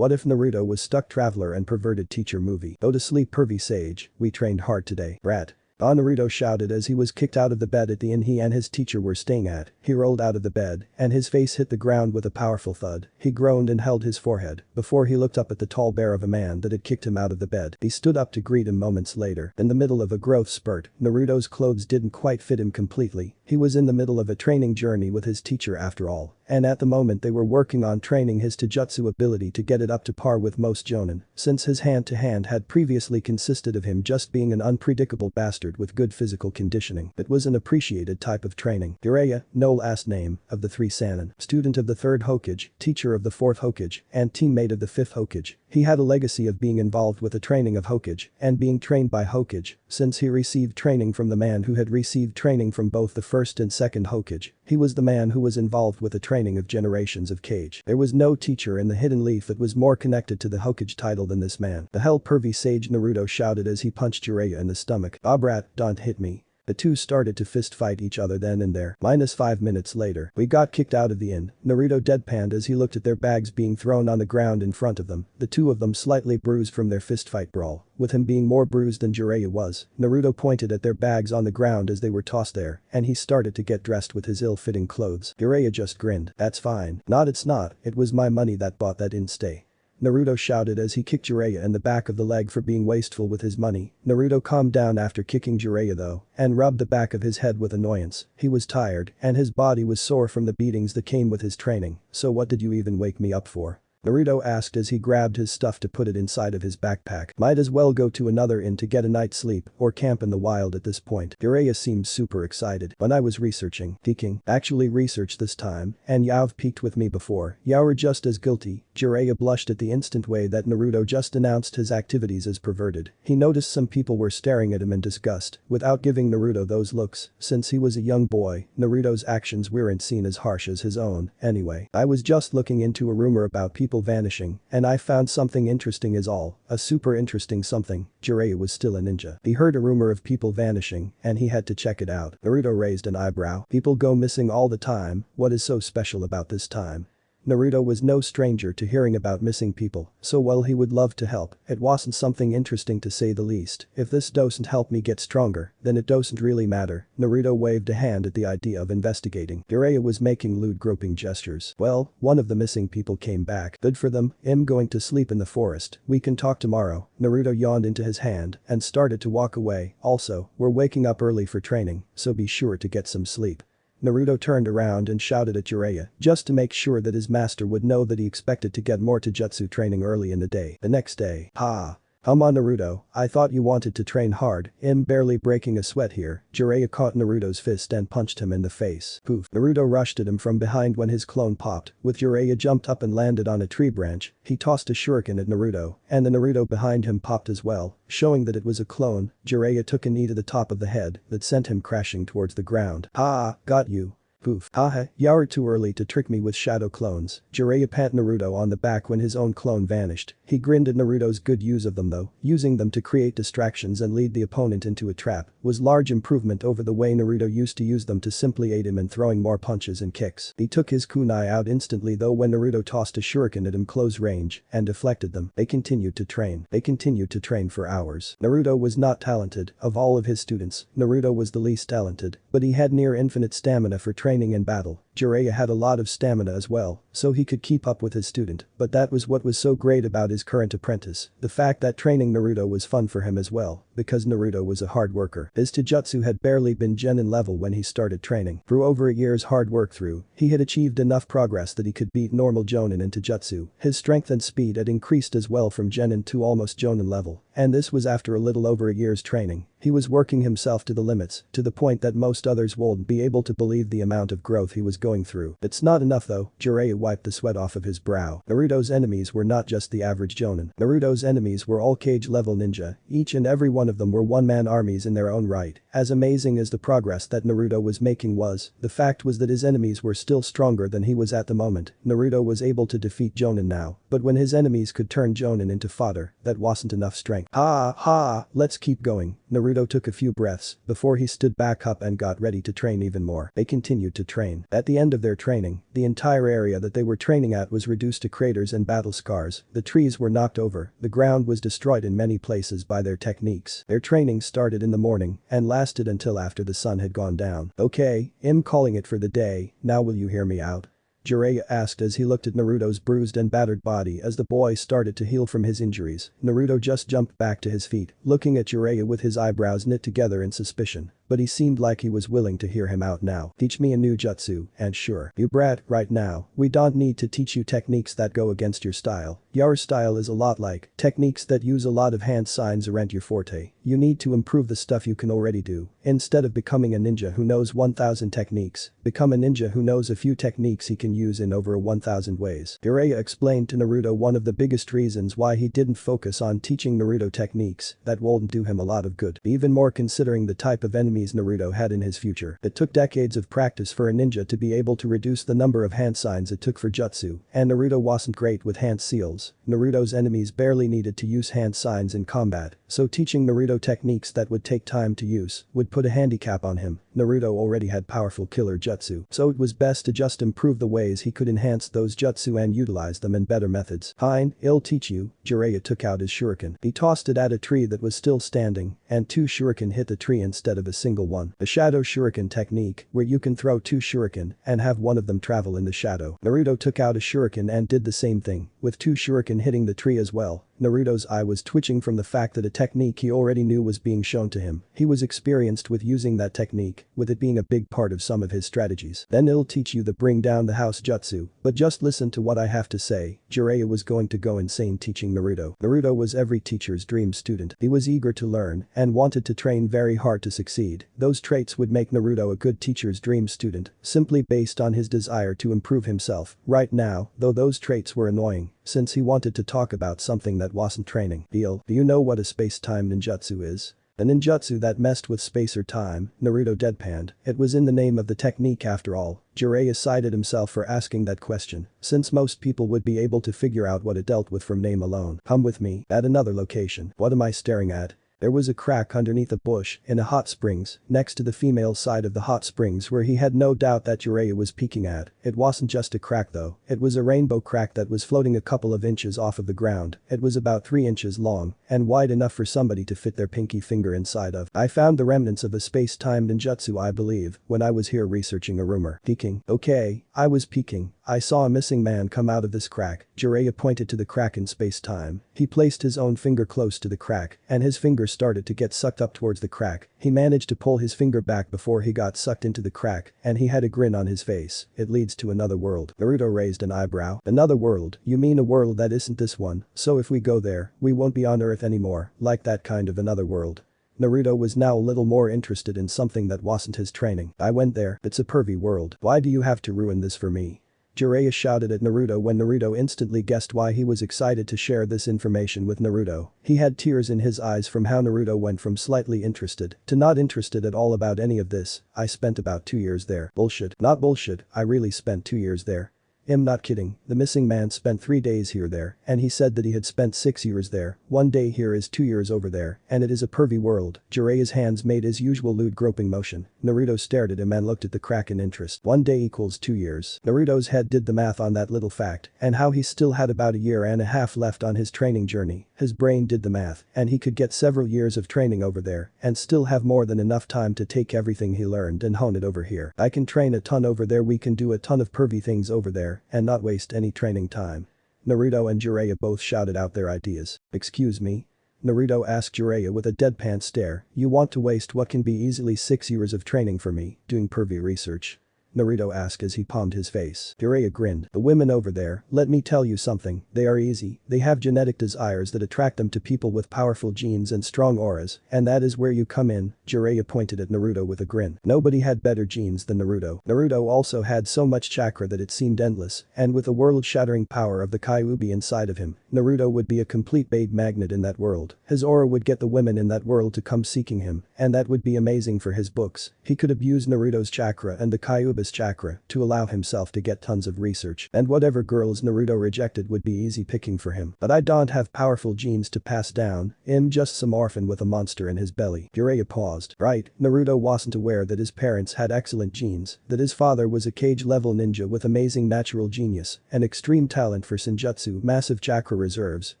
What if Naruto was stuck traveler and perverted teacher movie? Go to sleep pervy sage, we trained hard today. Brat. Naruto shouted as he was kicked out of the bed at the inn he and his teacher were staying at. He rolled out of the bed, and his face hit the ground with a powerful thud. He groaned and held his forehead before he looked up at the tall bear of a man that had kicked him out of the bed. He stood up to greet him moments later. In the middle of a growth spurt, Naruto's clothes didn't quite fit him completely. He was in the middle of a training journey with his teacher after all. And at the moment they were working on training his taijutsu ability to get it up to par with most jonin, since his hand-to-hand had previously consisted of him just being an unpredictable bastard with good physical conditioning. It was an appreciated type of training. Jiraiya, no last name, of the 3 Sannin, student of the 3rd Hokage, teacher of the 4th Hokage, and teammate of the 5th Hokage. He had a legacy of being involved with the training of Hokage and being trained by Hokage, since he received training from the man who had received training from both the 1st and 2nd Hokage. He was the man who was involved with the training of generations of Kage. There was no teacher in the Hidden Leaf that was more connected to the Hokage title than this man. The hell pervy sage, Naruto shouted as he punched Jiraiya in the stomach. Ah brat, don't hit me. The two started to fist fight each other then and there. -5 minutes later, we got kicked out of the inn. Naruto deadpanned as he looked at their bags being thrown on the ground in front of them, the two of them slightly bruised from their fistfight brawl. With him being more bruised than Jiraiya was, Naruto pointed at their bags on the ground as they were tossed there, and he started to get dressed with his ill-fitting clothes. Jiraiya just grinned. That's fine. Not it's not, it was my money that bought that inn stay. Naruto shouted as he kicked Jiraiya in the back of the leg for being wasteful with his money. Naruto calmed down after kicking Jiraiya though, and rubbed the back of his head with annoyance. He was tired, and his body was sore from the beatings that came with his training. So what did you even wake me up for? Naruto asked as he grabbed his stuff to put it inside of his backpack. Might as well go to another inn to get a night's sleep or camp in the wild at this point. Jiraiya seemed super excited. When I was peeking, actually researched this time, and you've peeked with me before. You're just as guilty. Jiraiya blushed at the instant way that Naruto just announced his activities as perverted. He noticed some people were staring at him in disgust, without giving Naruto those looks. Since he was a young boy, Naruto's actions weren't seen as harsh as his own. Anyway, I was just looking into a rumor about people vanishing, and I found something interesting is all. A super interesting something. Jiraiya was still a ninja. He heard a rumor of people vanishing, and he had to check it out. Naruto raised an eyebrow. People go missing all the time, what is so special about this time? Naruto was no stranger to hearing about missing people, so while he would love to help, it wasn't something interesting to say the least. If this doesn't help me get stronger, then it doesn't really matter. Naruto waved a hand at the idea of investigating. Jiraiya was making lewd groping gestures. Well, one of the missing people came back. Good for them. I'm going to sleep in the forest. We can talk tomorrow. Naruto yawned into his hand and started to walk away. Also, we're waking up early for training, so be sure to get some sleep. Naruto turned around and shouted at Jiraiya, just to make sure that his master would know that he expected to get more taijutsu training early in the day. The next day. Ha! Come on Naruto, I thought you wanted to train hard. I'm barely breaking a sweat here. Jiraiya caught Naruto's fist and punched him in the face. Poof. Naruto rushed at him from behind when his clone popped. With Jiraiya jumped up and landed on a tree branch, he tossed a shuriken at Naruto, and the Naruto behind him popped as well, showing that it was a clone. Jiraiya took a knee to the top of the head that sent him crashing towards the ground. Ha! Got you. Poof. Haha, you're too early to trick me with shadow clones. Jiraiya pat Naruto on the back when his own clone vanished. He grinned at Naruto's good use of them though. Using them to create distractions and lead the opponent into a trap was large improvement over the way Naruto used to use them to simply aid him in throwing more punches and kicks. He took his kunai out instantly though when Naruto tossed a shuriken at him close range and deflected them. They continued to train. They continued to train for hours. Naruto was not talented. Of all of his students, Naruto was the least talented, but he had near infinite stamina for training in battle. Jiraiya had a lot of stamina as well, so he could keep up with his student, but that was what was so great about his current apprentice. The fact that training Naruto was fun for him as well, because Naruto was a hard worker. His taijutsu had barely been genin level when he started training. Through over a year's hard work through, he had achieved enough progress that he could beat normal jonin in taijutsu. His strength and speed had increased as well from genin to almost jonin level, and this was after a little over a year's training. He was working himself to the limits, to the point that most others won't be able to believe the amount of growth he was going through. It's not enough though. Jiraiya wiped the sweat off of his brow. Naruto's enemies were not just the average jonin. Naruto's enemies were all Kage level ninja. Each and every one of them were one-man armies in their own right. As amazing as the progress that Naruto was making was, the fact was that his enemies were still stronger than he was at the moment. Naruto was able to defeat jonin now, but when his enemies could turn jonin into fodder, that wasn't enough strength. Ha ha, let's keep going. Naruto took a few breaths before he stood back up and got ready to train even more. They continued to train. At the end of their training, the entire area that they were training at was reduced to craters and battle scars, the trees were knocked over, the ground was destroyed in many places by their techniques. Their training started in the morning and lasted until after the sun had gone down. Okay, I'm calling it for the day, now will you hear me out? Jiraiya asked as he looked at Naruto's bruised and battered body as the boy started to heal from his injuries. Naruto just jumped back to his feet, looking at Jiraiya with his eyebrows knit together in suspicion. But he seemed like he was willing to hear him out now. Teach me a new jutsu, and sure. You brat, right now, we don't need to teach you techniques that go against your style. Your style is a lot like techniques that use a lot of hand signs aren't your forte. You need to improve the stuff you can already do. Instead of becoming a ninja who knows 1000 techniques, become a ninja who knows a few techniques he can use in over 1000 ways. Jiraiya explained to Naruto one of the biggest reasons why he didn't focus on teaching Naruto techniques that wouldn't do him a lot of good. Even more considering the type of enemies Naruto had in his future. It took decades of practice for a ninja to be able to reduce the number of hand signs it took for jutsu, and Naruto wasn't great with hand seals. Naruto's enemies barely needed to use hand signs in combat, so teaching Naruto techniques that would take time to use would put a handicap on him. Naruto already had powerful killer jutsu, so it was best to just improve the ways he could enhance those jutsu and utilize them in better methods. Fine, I'll teach you. Jiraiya took out his shuriken. He tossed it at a tree that was still standing, and 2 shuriken hit the tree instead of a single one. The shadow shuriken technique, where you can throw 2 shuriken and have one of them travel in the shadow. Naruto took out a shuriken and did the same thing, with 2 shuriken hitting the tree as well. Naruto's eye was twitching from the fact that a technique he already knew was being shown to him. He was experienced with using that technique, with it being a big part of some of his strategies. Then I'll teach you the bring down the house jutsu, but just listen to what I have to say. Jiraiya was going to go insane teaching Naruto. Naruto was every teacher's dream student. He was eager to learn and wanted to train very hard to succeed. Those traits would make Naruto a good teacher's dream student, simply based on his desire to improve himself. Right now, though those traits were annoying, since he wanted to talk about something that wasn't training. Do you know what a space-time ninjutsu is? A ninjutsu that messed with space or time, Naruto deadpanned. It was in the name of the technique after all. Jiraiya sided himself for asking that question, since most people would be able to figure out what it dealt with from name alone. Come with me, at another location. What am I staring at? There was a crack underneath a bush in a hot springs, next to the female side of the hot springs where he had no doubt that Jiraiya was peeking at. It wasn't just a crack though, it was a rainbow crack that was floating a couple of inches off of the ground. It was about 3 inches long and wide enough for somebody to fit their pinky finger inside of. I found the remnants of a space-time ninjutsu I believe, when I was here researching a rumor. Peeking. Okay, I was peeking. I saw a missing man come out of this crack. Jiraiya pointed to the crack in space-time. He placed his own finger close to the crack, and his finger started to get sucked up towards the crack. He managed to pull his finger back before he got sucked into the crack, and he had a grin on his face. It leads to another world. Naruto raised an eyebrow. Another world? You mean a world that isn't this one? So if we go there, we won't be on Earth anymore, like that kind of another world. Naruto was now a little more interested in something that wasn't his training. I went there, it's a pervy world. Why do you have to ruin this for me? Jiraiya shouted at Naruto when Naruto instantly guessed why he was excited to share this information with Naruto. He had tears in his eyes from how Naruto went from slightly interested to not interested at all about any of this. I spent about 2 years there. Bullshit. Not bullshit, I really spent 2 years there. I'm not kidding, the missing man spent 3 days here there, and he said that he had spent 6 years there. 1 day here is 2 years over there, and it is a pervy world. Jiraiya's hands made his usual lewd groping motion. Naruto stared at him and looked at the crack in interest. 1 day equals 2 years. Naruto's head did the math on that little fact, and how he still had about a year and a half left on his training journey. His brain did the math, and he could get several years of training over there, and still have more than enough time to take everything he learned and hone it over here. I can train a ton over there, we can do a ton of pervy things over there, and not waste any training time. Naruto and Jiraiya both shouted out their ideas. Excuse me? Naruto asked Jiraiya with a deadpan stare. You want to waste what can be easily 6 years of training for me, doing pervy research? Naruto asked as he palmed his face. Jiraiya grinned. The women over there, let me tell you something, they are easy. They have genetic desires that attract them to people with powerful genes and strong auras, and that is where you come in. Jiraiya pointed at Naruto with a grin. Nobody had better genes than Naruto. Naruto also had so much chakra that it seemed endless, and with the world-shattering power of the Kyuubi inside of him, Naruto would be a complete babe magnet in that world. His aura would get the women in that world to come seeking him, and that would be amazing for his books. He could abuse Naruto's chakra and the Kyuubi his chakra to allow himself to get tons of research. And whatever girls Naruto rejected would be easy picking for him. But I don't have powerful genes to pass down, I'm just some orphan with a monster in his belly. Jiraiya paused. Right, Naruto wasn't aware that his parents had excellent genes, that his father was a cage-level ninja with amazing natural genius, and extreme talent for senjutsu, massive chakra reserves,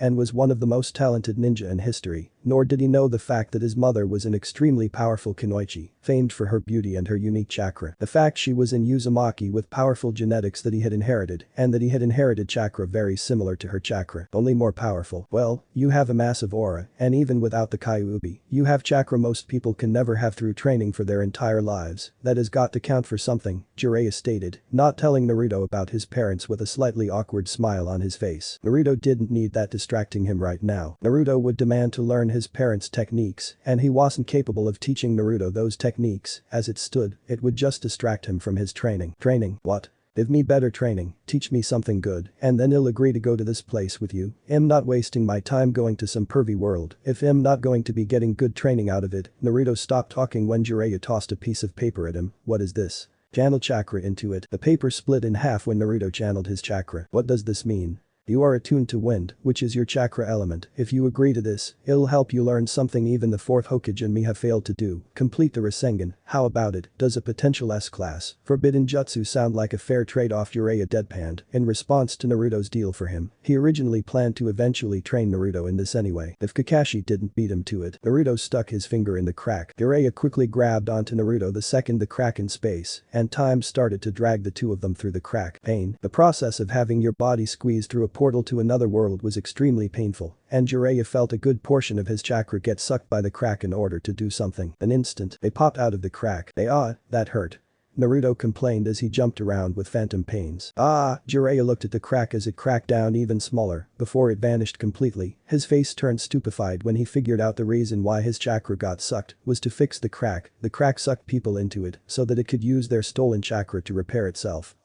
and was one of the most talented ninja in history. Nor did he know the fact that his mother was an extremely powerful kunoichi, famed for her beauty and her unique chakra. The fact she was in Uzumaki with powerful genetics that he had inherited, and that he had inherited chakra very similar to her chakra, only more powerful. Well, you have a massive aura, and even without the Kyuubi, you have chakra most people can never have through training for their entire lives. That has got to count for something, Jiraiya stated, not telling Naruto about his parents with a slightly awkward smile on his face. Naruto didn't need that distracting him right now. Naruto would demand to learn his parents' techniques, and he wasn't capable of teaching Naruto those techniques. As it stood, it would just distract him from his training. Training? What? Give me better training, teach me something good, and then he'll agree to go to this place with you. I'm not wasting my time going to some pervy world if I'm not going to be getting good training out of it. Naruto stopped talking when Jiraiya tossed a piece of paper at him. What is this? Channel chakra into it. The paper split in half when Naruto channeled his chakra. What does this mean? You are attuned to wind, which is your chakra element. If you agree to this, it'll help you learn something even the 4th Hokage and me have failed to do. Complete the Rasengan. How about it? Does a potential S-class forbidden jutsu sound like a fair trade-off? Jiraiya deadpanned in response to Naruto's deal for him. He originally planned to eventually train Naruto in this anyway. If Kakashi didn't beat him to it. Naruto stuck his finger in the crack. Jiraiya quickly grabbed onto Naruto the second the crack in space, and time started to drag the two of them through the crack. Pain. The process of having your body squeezed through a portal to another world was extremely painful, and Jiraiya felt a good portion of his chakra get sucked by the crack in order to do something. An instant, they popped out of the crack. That hurt. Naruto complained as he jumped around with phantom pains. Jiraiya looked at the crack as it cracked down even smaller, before it vanished completely. His face turned stupefied when he figured out the reason why his chakra got sucked was to fix the crack. The crack sucked people into it so that it could use their stolen chakra to repair itself.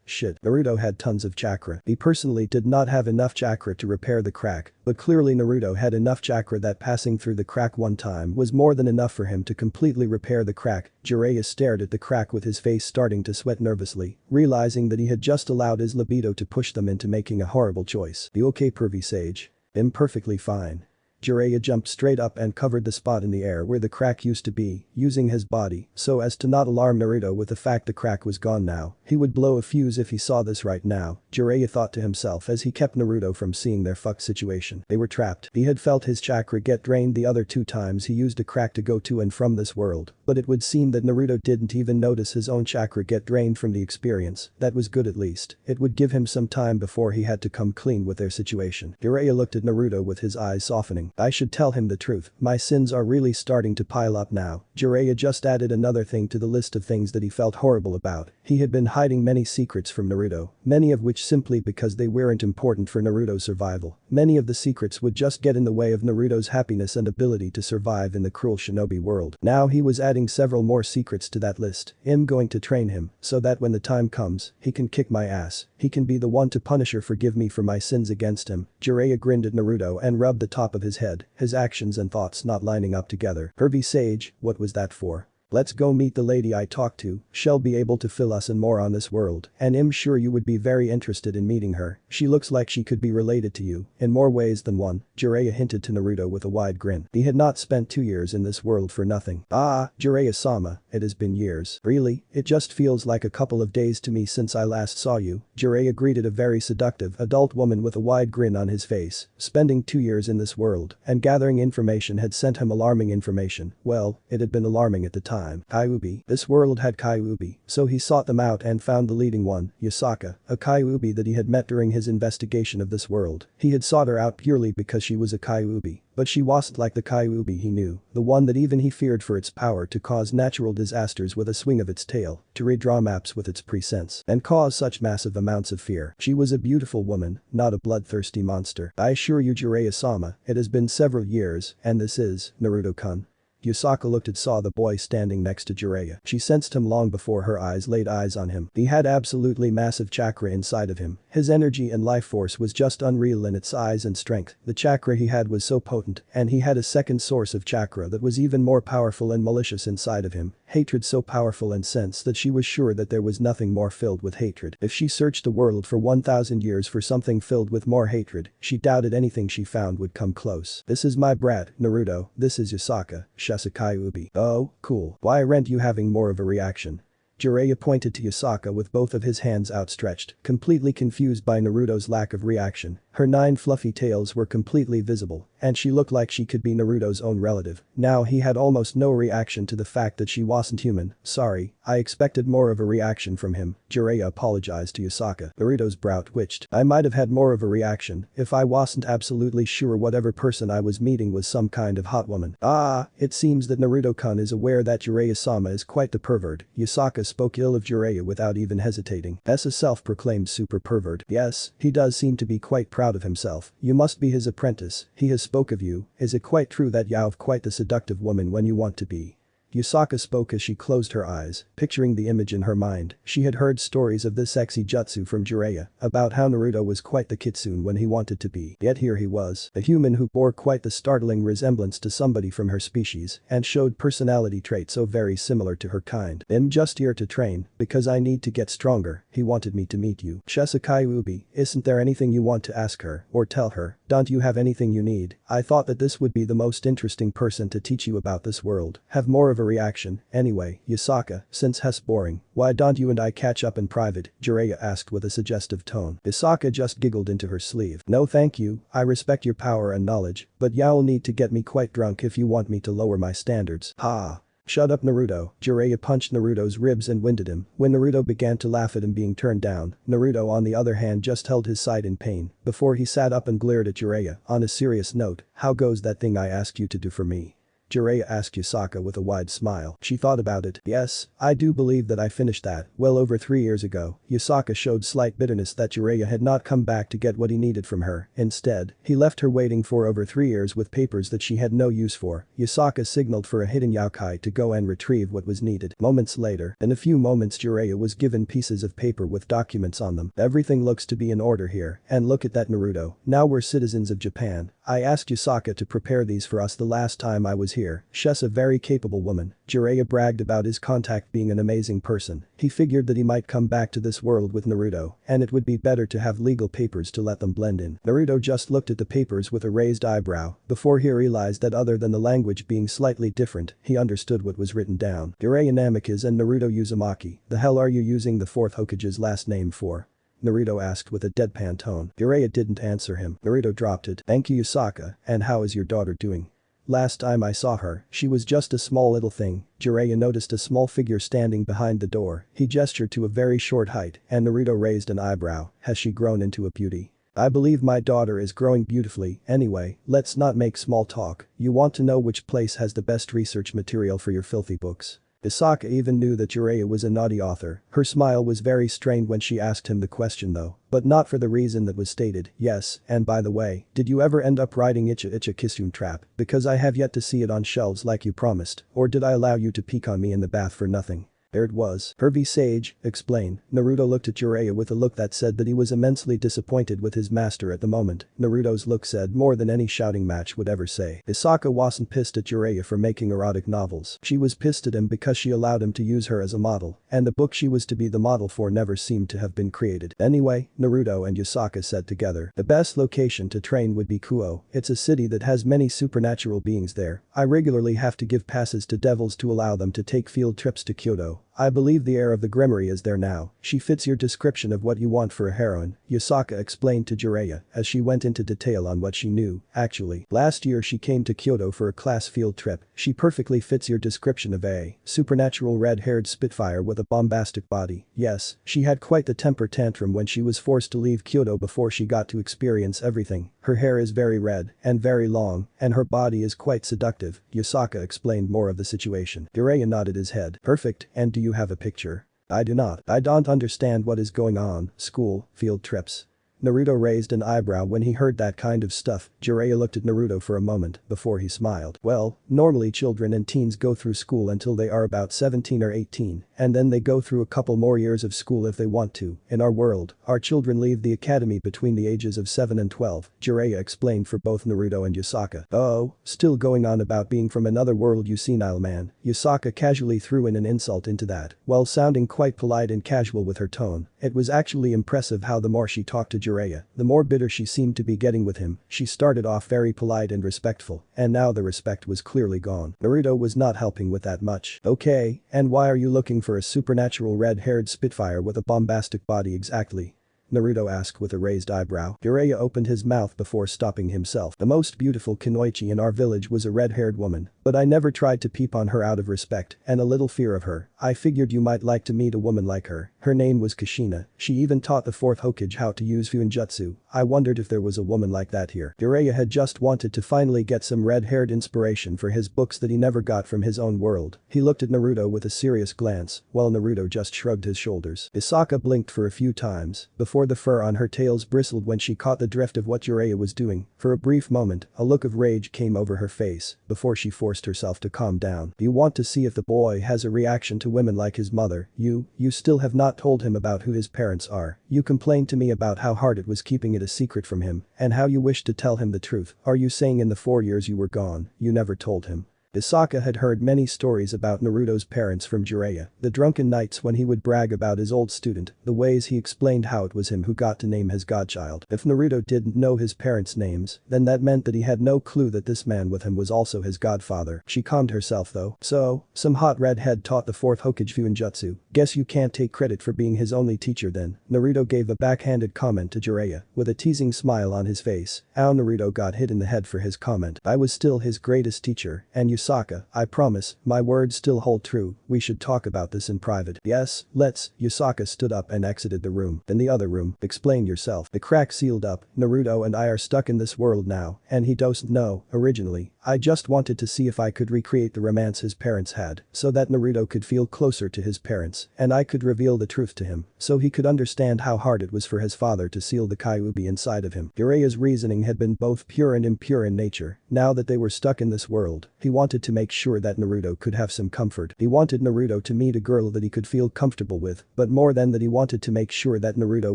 Shit. Naruto had tons of chakra. He personally did not have enough chakra to repair the crack, but clearly Naruto had enough chakra that passing through the crack one time was more than enough for him to completely repair the crack. Jiraiya stared at the crack with his face starting to sweat nervously, realizing that he had just allowed his libido to push them into making a horrible choice. You okay, pervy sage? I'm perfectly fine. Jiraiya jumped straight up and covered the spot in the air where the crack used to be, using his body so as to not alarm Naruto with the fact the crack was gone now. He would blow a fuse if he saw this right now, Jiraiya thought to himself as he kept Naruto from seeing their fucked situation. They were trapped. He had felt his chakra get drained the other 2 times he used a crack to go to and from this world, but it would seem that Naruto didn't even notice his own chakra get drained from the experience. That was good at least. It would give him some time before he had to come clean with their situation. Jiraiya looked at Naruto with his eyes softening. I should tell him the truth. My sins are really starting to pile up now. Jiraiya just added another thing to the list of things that he felt horrible about. He had been hiding many secrets from Naruto, many of which simply because they weren't important for Naruto's survival. Many of the secrets would just get in the way of Naruto's happiness and ability to survive in the cruel shinobi world. Now he was adding several more secrets to that list. I'm going to train him so that when the time comes, he can kick my ass. He can be the one to punish or forgive me for my sins against him. Jiraiya grinned at Naruto and rubbed the top of his head, his actions and thoughts not lining up together. Pervy sage, what was that for? Let's go meet the lady I talked to. She'll be able to fill us in more on this world, and I'm sure you would be very interested in meeting her. She looks like she could be related to you in more ways than one, Jiraiya hinted to Naruto with a wide grin. He had not spent 2 years in this world for nothing. Jiraiya-sama, it has been years. Really? It just feels like a couple of days to me since I last saw you. Jiraiya greeted a very seductive adult woman with a wide grin on his face. Spending 2 years in this world and gathering information had sent him alarming information. Well, it had been alarming at the time. Kyuubi. This world had Kyuubi, so he sought them out and found the leading one, Yasaka, a Kyuubi that he had met during his investigation of this world. He had sought her out purely because she was a Kyuubi, but she wasn't like the Kyuubi he knew, the one that even he feared for its power to cause natural disasters with a swing of its tail, to redraw maps with its prescience, and cause such massive amounts of fear. She was a beautiful woman, not a bloodthirsty monster. I assure you, Jiraiya-sama, it has been several years, and this is Naruto-kun. Yasaka looked and saw the boy standing next to Jiraiya. She sensed him long before her eyes laid eyes on him. He had absolutely massive chakra inside of him, His energy and life force was just unreal in its size and strength. The chakra he had was so potent, and he had a second source of chakra that was even more powerful and malicious inside of him. Hatred so powerful and sense that she was sure that there was nothing more filled with hatred. If she searched the world for 1,000 years for something filled with more hatred, she doubted anything she found would come close. This is my brat, Naruto, this is Yasaka, Shisekai Ubi. Oh, cool. Why aren't you having more of a reaction? Jiraiya pointed to Yasaka with both of his hands outstretched, completely confused by Naruto's lack of reaction. Her 9 fluffy tails were completely visible, and she looked like she could be Naruto's own relative. Now he had almost no reaction to the fact that she wasn't human. Sorry, I expected more of a reaction from him. Jiraiya apologized to Yasaka. Naruto's brow twitched. I might have had more of a reaction if I wasn't absolutely sure whatever person I was meeting was some kind of hot woman. Ah, it seems that Naruto-kun is aware that Jiraiya-sama is quite the pervert. Yasaka spoke ill of Jiraiya without even hesitating. As a self-proclaimed super pervert. Yes, he does seem to be quite proud of himself. You must be his apprentice. He has spoke of you. Is it quite true that you have quite the seductive woman when you want to be? Yasaka spoke as she closed her eyes, picturing the image in her mind. She had heard stories of this sexy jutsu from Jiraiya, about how Naruto was quite the kitsune when he wanted to be. Yet here he was, a human who bore quite the startling resemblance to somebody from her species, and showed personality traits so very similar to her kind. I'm just here to train, because I need to get stronger. He wanted me to meet you. Shisekai Ubi, isn't there anything you want to ask her, or tell her? Don't you have anything you need? I thought that this would be the most interesting person to teach you about this world. Have more of a reaction. Anyway, Yasaka, since Hess boring, why don't you and I catch up in private? Jiraiya asked with a suggestive tone. Yasaka just giggled into her sleeve. No thank you, I respect your power and knowledge, but you'll need to get me quite drunk if you want me to lower my standards. Ha. Shut up Naruto. Jiraiya punched Naruto's ribs and winded him. When Naruto began to laugh at him being turned down, Naruto on the other hand just held his side in pain, before he sat up and glared at Jiraiya. On a serious note, how goes that thing I asked you to do for me? Jiraiya asked Yasaka with a wide smile. She thought about it. Yes, I do believe that I finished that well over 3 years ago. Yasaka showed slight bitterness that Jiraiya had not come back to get what he needed from her. Instead, he left her waiting for over 3 years with papers that she had no use for. Yasaka signaled for a hidden yokai to go and retrieve what was needed. Moments later, in a few moments Jiraiya was given pieces of paper with documents on them. Everything looks to be in order here, and look at that Naruto. Now we're citizens of Japan. I asked Yasaka to prepare these for us the last time I was here. She's a very capable woman. Jiraiya bragged about his contact being an amazing person. He figured that he might come back to this world with Naruto, and it would be better to have legal papers to let them blend in. Naruto just looked at the papers with a raised eyebrow, before he realized that other than the language being slightly different, he understood what was written down. Jiraiya Namikaze and Naruto Uzumaki, the hell are you using the 4th Hokage's last name for? Naruto asked with a deadpan tone. Jiraiya didn't answer him. Naruto dropped it. Thank you Yasaka, and how is your daughter doing? Last time I saw her, she was just a small little thing. Jiraiya noticed a small figure standing behind the door. He gestured to a very short height, and Naruto raised an eyebrow. Has she grown into a beauty? I believe my daughter is growing beautifully. Anyway, let's not make small talk. You want to know which place has the best research material for your filthy books? Yasaka even knew that Jiraiya was a naughty author. Her smile was very strained when she asked him the question though, but not for the reason that was stated. Yes, and by the way, did you ever end up writing Icha Icha Kissune Trap? Because I have yet to see it on shelves like you promised, or did I allow you to peek on me in the bath for nothing? There it was. Hervey Sage, explain. Naruto looked at Jiraiya with a look that said that he was immensely disappointed with his master at the moment. Naruto's look said more than any shouting match would ever say. Yasaka wasn't pissed at Jiraiya for making erotic novels. She was pissed at him because she allowed him to use her as a model, and the book she was to be the model for never seemed to have been created. Anyway, Naruto and Yasaka said together, the best location to train would be Kuo. It's a city that has many supernatural beings there. I regularly have to give passes to devils to allow them to take field trips to Kyoto. I believe the heir of the Grimoire is there now. She fits your description of what you want for a heroine, Yasaka explained to Jiraiya as she went into detail on what she knew. Actually, last year she came to Kyoto for a class field trip. She perfectly fits your description of a supernatural red-haired spitfire with a bombastic body. Yes, she had quite the temper tantrum when she was forced to leave Kyoto before she got to experience everything. Her hair is very red and very long, and her body is quite seductive. Yasaka explained more of the situation. Jiraiya nodded his head. Perfect, and do you have a picture? I do not. I don't understand what is going on. School, field trips. Naruto raised an eyebrow when he heard that kind of stuff. Jiraiya looked at Naruto for a moment before he smiled. Well, normally children and teens go through school until they are about 17 or 18, and then they go through a couple more years of school if they want to. In our world, our children leave the academy between the ages of 7 and 12, Jiraiya explained for both Naruto and Yasaka. Oh, still going on about being from another world, you senile man. Yasaka casually threw in an insult into that, while sounding quite polite and casual with her tone. It was actually impressive how the more she talked to Jiraiya, the more bitter she seemed to be getting with him. She started off very polite and respectful, and now the respect was clearly gone. Naruto was not helping with that much. Okay, and why are you looking for a supernatural red-haired spitfire with a bombastic body exactly? Naruto asked with a raised eyebrow. Jiraiya opened his mouth before stopping himself. The most beautiful kunoichi in our village was a red-haired woman, but I never tried to peep on her out of respect and a little fear of her. I figured you might like to meet a woman like her. Her name was Kushina. She even taught the 4th Hokage how to use Fuinjutsu. I wondered if there was a woman like that here. Jiraiya had just wanted to finally get some red-haired inspiration for his books that he never got from his own world. He looked at Naruto with a serious glance, while Naruto just shrugged his shoulders. Yasaka blinked for a few times before the fur on her tails bristled when she caught the drift of what Jiraiya was doing. For a brief moment, a look of rage came over her face before she forced herself to calm down. You want to see if the boy has a reaction to women like his mother. You still have not told him about who his parents are. You complained to me about how hard it was keeping it a secret from him and how you wished to tell him the truth. Are you saying in the 4 years you were gone, you never told him? Yasaka had heard many stories about Naruto's parents from Jiraiya, the drunken nights when he would brag about his old student, the ways he explained how it was him who got to name his godchild. If Naruto didn't know his parents' names, then that meant that he had no clue that this man with him was also his godfather. She calmed herself though. So, some hot redhead taught the 4th Hokage Fuinjutsu. Guess you can't take credit for being his only teacher then. Naruto gave a backhanded comment to Jiraiya, with a teasing smile on his face. Ow, Naruto got hit in the head for his comment. I was still his greatest teacher, and Yasaka, I promise, my words still hold true. We should talk about this in private. Yes, let's. Yasaka stood up and exited the room. In the other room, explain yourself. The crack sealed up. Naruto and I are stuck in this world now, and he doesn't know. Originally, I just wanted to see if I could recreate the romance his parents had, so that Naruto could feel closer to his parents, and I could reveal the truth to him, so he could understand how hard it was for his father to seal the Kyuubi inside of him. Jiraiya's reasoning had been both pure and impure in nature. Now that they were stuck in this world, he wanted to make sure that Naruto could have some comfort. He wanted Naruto to meet a girl that he could feel comfortable with, but more than that he wanted to make sure that Naruto